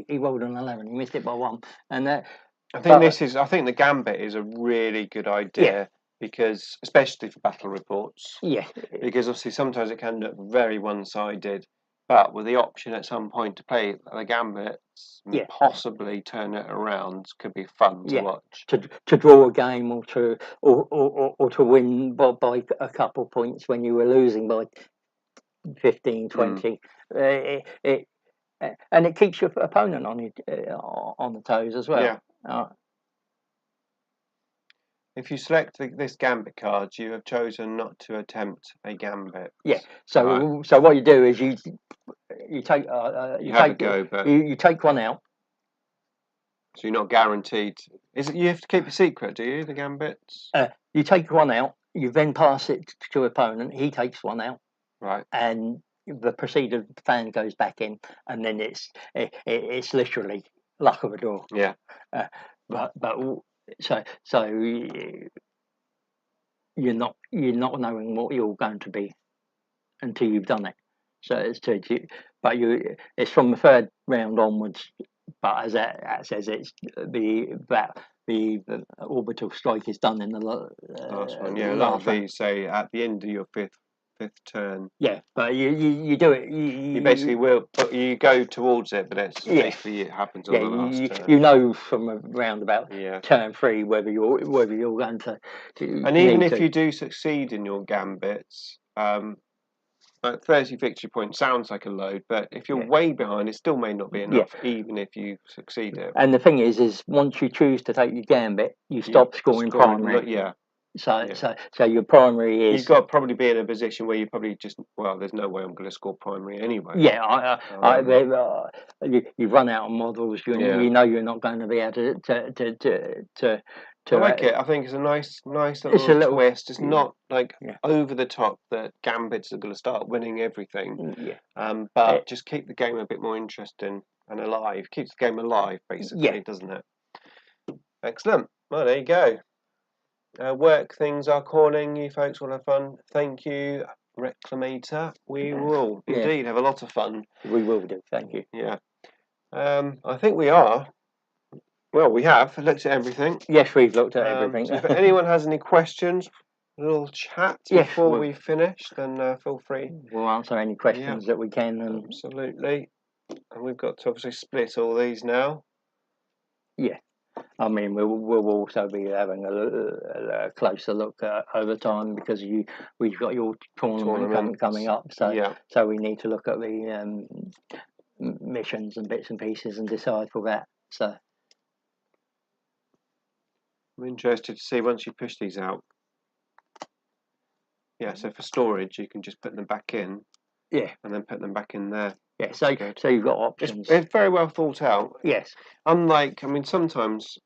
B: He rolled an 11. He missed it by 1. And
A: I think the gambit is a really good idea because, especially for battle reports.
B: Yeah.
A: Because obviously sometimes it can look very one-sided. But with the option at some point to play the gambit, possibly turn it around could be fun to watch.
B: To draw a game or to win by a couple of points when you were losing by 15, 20. And it keeps your opponent on the toes as well.
A: Yeah. If you select this gambit card, you have chosen not to attempt a gambit.
B: Yeah. So what you do is you take you take one out.
A: So you're not guaranteed. You have to keep a secret, do you? The gambits.
B: You take one out. You then pass it to your opponent. He takes one out.
A: Right.
B: And the preceded fan goes back in, and then it's literally luck of a draw.
A: Yeah.
B: But so you're not knowing what you're going to be until you've done it. So it's it's from the 3rd round onwards. But as that says, it's the orbital strike is done in the
A: last one. Yeah, a lot of these say at the end of your fifth turn.
B: Yeah, but you do it.
A: You basically you go towards it, but it's basically it happens on the last turn.
B: You know from around about turn 3 whether you're going to.
A: And even if you do succeed in your gambits, 30 victory points sounds like a load, but if you're way behind, it still may not be enough, even if you succeed it.
B: And the thing is once you choose to take your gambit, you stop scoring primary. So your primary is.
A: You've got to probably be in a position where you probably there's no way I'm going to score primary anyway.
B: Yeah, you run out of models. You know you're not going to be able to.
A: I like it. I think it's a nice little twist. It's not like over the top that gambits are going to start winning everything. But just keep the game a bit more interesting and alive. Keeps the game alive, basically, doesn't it? Excellent. Well, there you go. Work things are calling. You folks will have fun. Thank you, Reclamator. We will indeed have a lot of fun.
B: We will do. Thank you.
A: Yeah. I think we are. Well, we have looked at everything.
B: Yes, we've looked at everything.
A: So if anyone has any questions, a little chat before we finish, then feel free.
B: We'll answer any questions that we can.
A: Absolutely. And we've got to obviously split all these now.
B: Yeah. I mean, we'll also be having a closer look over time because we've got your tournament coming up. So we need to look at the missions and bits and pieces and decide for that. So
A: I'm interested to see once you push these out. Yeah, so for storage, you can just put them back in.
B: Yeah.
A: And then put them back in there.
B: Yeah, so you've got options.
A: It's very well thought out.
B: Yes.
A: Unlike, sometimes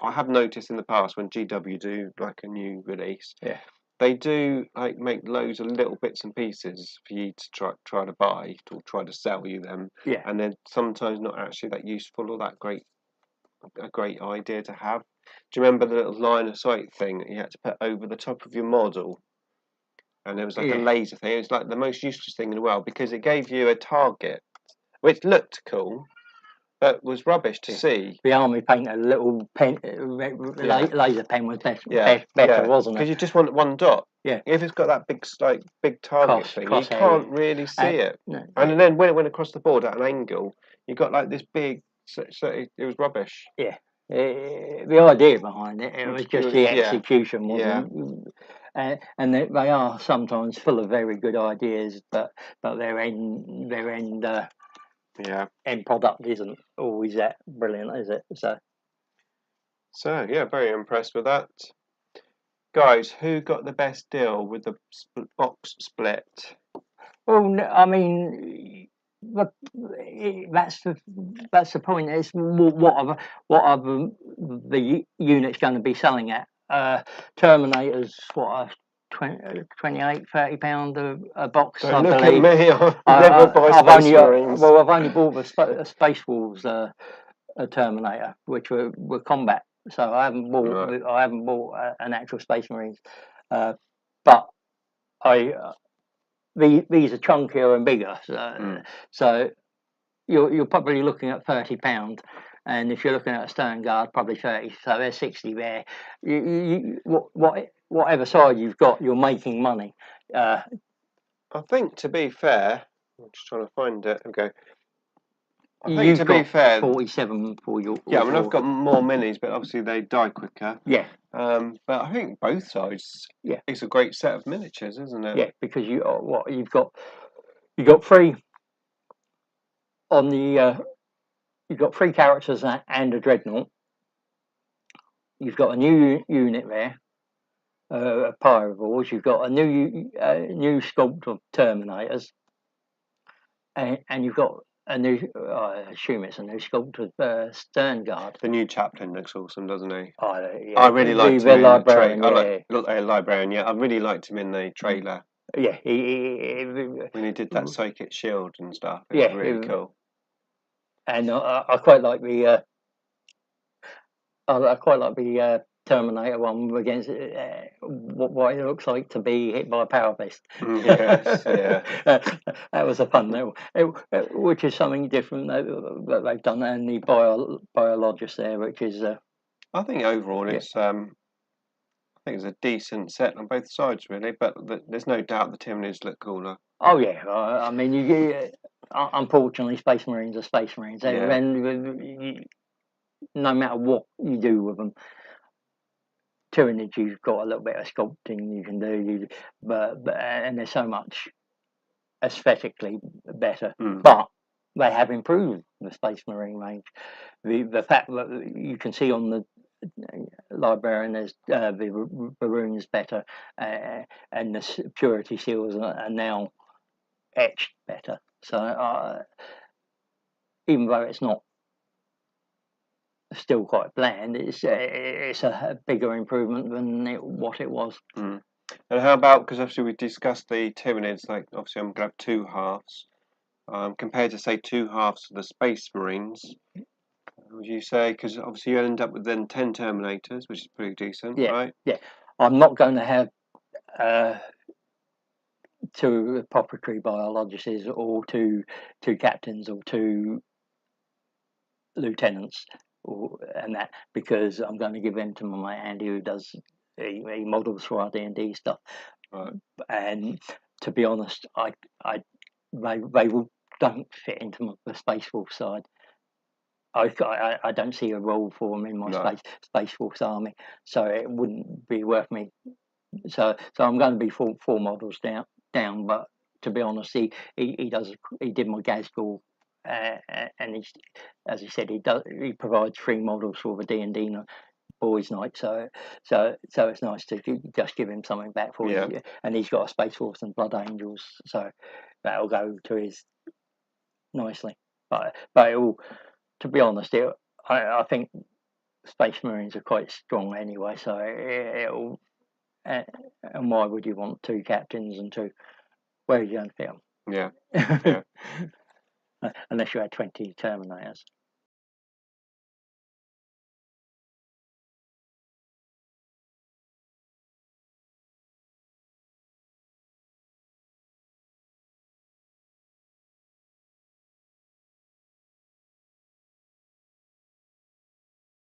A: I have noticed in the past when GW do like a new release, they do like make loads of little bits and pieces for you to try to buy or try to sell you them.
B: Yeah.
A: And they're sometimes not actually that useful or that a great idea to have. Do you remember the little line of sight thing that you had to put over the top of your model? And there was like a laser thing. It was like the most useless thing in the world because it gave you a target, which looked cool, but was rubbish to see.
B: The army painted a little pen, laser pen was better, wasn't it?
A: Because you just want one dot.
B: Yeah.
A: If it's got that big target thing, you can't really see it.
B: No,
A: and then when it went across the board at an angle, you got like this big. So it was rubbish.
B: Yeah. The idea behind it was just the execution, wasn't it? And they are sometimes full of very good ideas, but their end end product isn't always that brilliant, is it?
A: So yeah, very impressed with that. Guys, who got the best deal with the box split?
B: Well, I mean, that's the point. It's what are the units going to be selling at? Terminators, what, £28-30 a box,
A: Don't
B: I
A: look
B: believe.
A: at me. I never buy Space Marines.
B: Well, I've only bought a Space Wolves a Terminator, which were combat. So I haven't bought an actual Space Marines, but these are chunkier and bigger. So you're probably looking at £30, and if you're looking at a Stern Guard, probably 30. So there's 60 there. Whatever side you've got, you're making money.
A: I think, to be fair, I'm just trying to find it. Okay. I think, to be fair,
B: 47 for your.
A: Yeah, I mean, I've got more minis, but obviously they die quicker.
B: Yeah.
A: But I think both sides.
B: Yeah.
A: It's a great set of miniatures, isn't it?
B: Yeah, because you've got 3 on the. You've got 3 characters and a dreadnought. You've got a new unit there, Pyrovores. You've got a new sculpt of Terminators, and you've got a new. I assume it's a new sculpt of Stern Guard.
A: The new chaplain looks awesome, doesn't he?
B: I
A: really liked him in the trailer. Librarian. Yeah, I really liked him in the trailer.
B: Yeah,
A: when he did that psychic shield and stuff. It was really cool.
B: And I quite like the. I quite like the Terminator one against what it looks like to be hit by a power fist.
A: Yes, yeah.
B: That was a fun little, which is something different that they've done, and the biologist there, which is.
A: I think overall it's. I think it's a decent set on both sides, really, but there's no doubt the Tyranids look cooler.
B: Oh yeah, I mean, unfortunately, Space Marines are Space Marines, and no matter what you do with them, Tyranids, you've got a little bit of sculpting you can do, and they're so much aesthetically better. But they have improved the Space Marine range. The fact that you can see on the Librarian, there's the runes better, and the purity seals are now etched better. So even though it's not still quite bland, it's a bigger improvement than what it was.
A: And how about, because obviously we discussed the Tyranids, like obviously I'm going to have 2 halves compared to say 2 halves of the Space Marines. Would you say? Because obviously you end up with then 10 Terminators, which is pretty decent, right?
B: Yeah. I'm not going to have 2 apothecary biologists or 2 captains or 2 lieutenants and that, because I'm going to give them to my Andy, who does he models for our D&D stuff.
A: Right.
B: And to be honest, they don't fit into the Space Wolf side. I don't see a role for them in my Space Force army, so it wouldn't be worth me. So I'm going to be 4 models down. But to be honest, he did my Gazgul, and he, as he said, he provides 3 models for the D&D boys' night. So it's nice to just give him something back for you. And he's got a Space Force and Blood Angels, so that'll go to his nicely. But it all. To be honest, I think Space Marines are quite strong anyway, so it'll. And why would you want 2 captains and 2? Where are you going to fit them?
A: Yeah.
B: Unless you had 20 Terminators.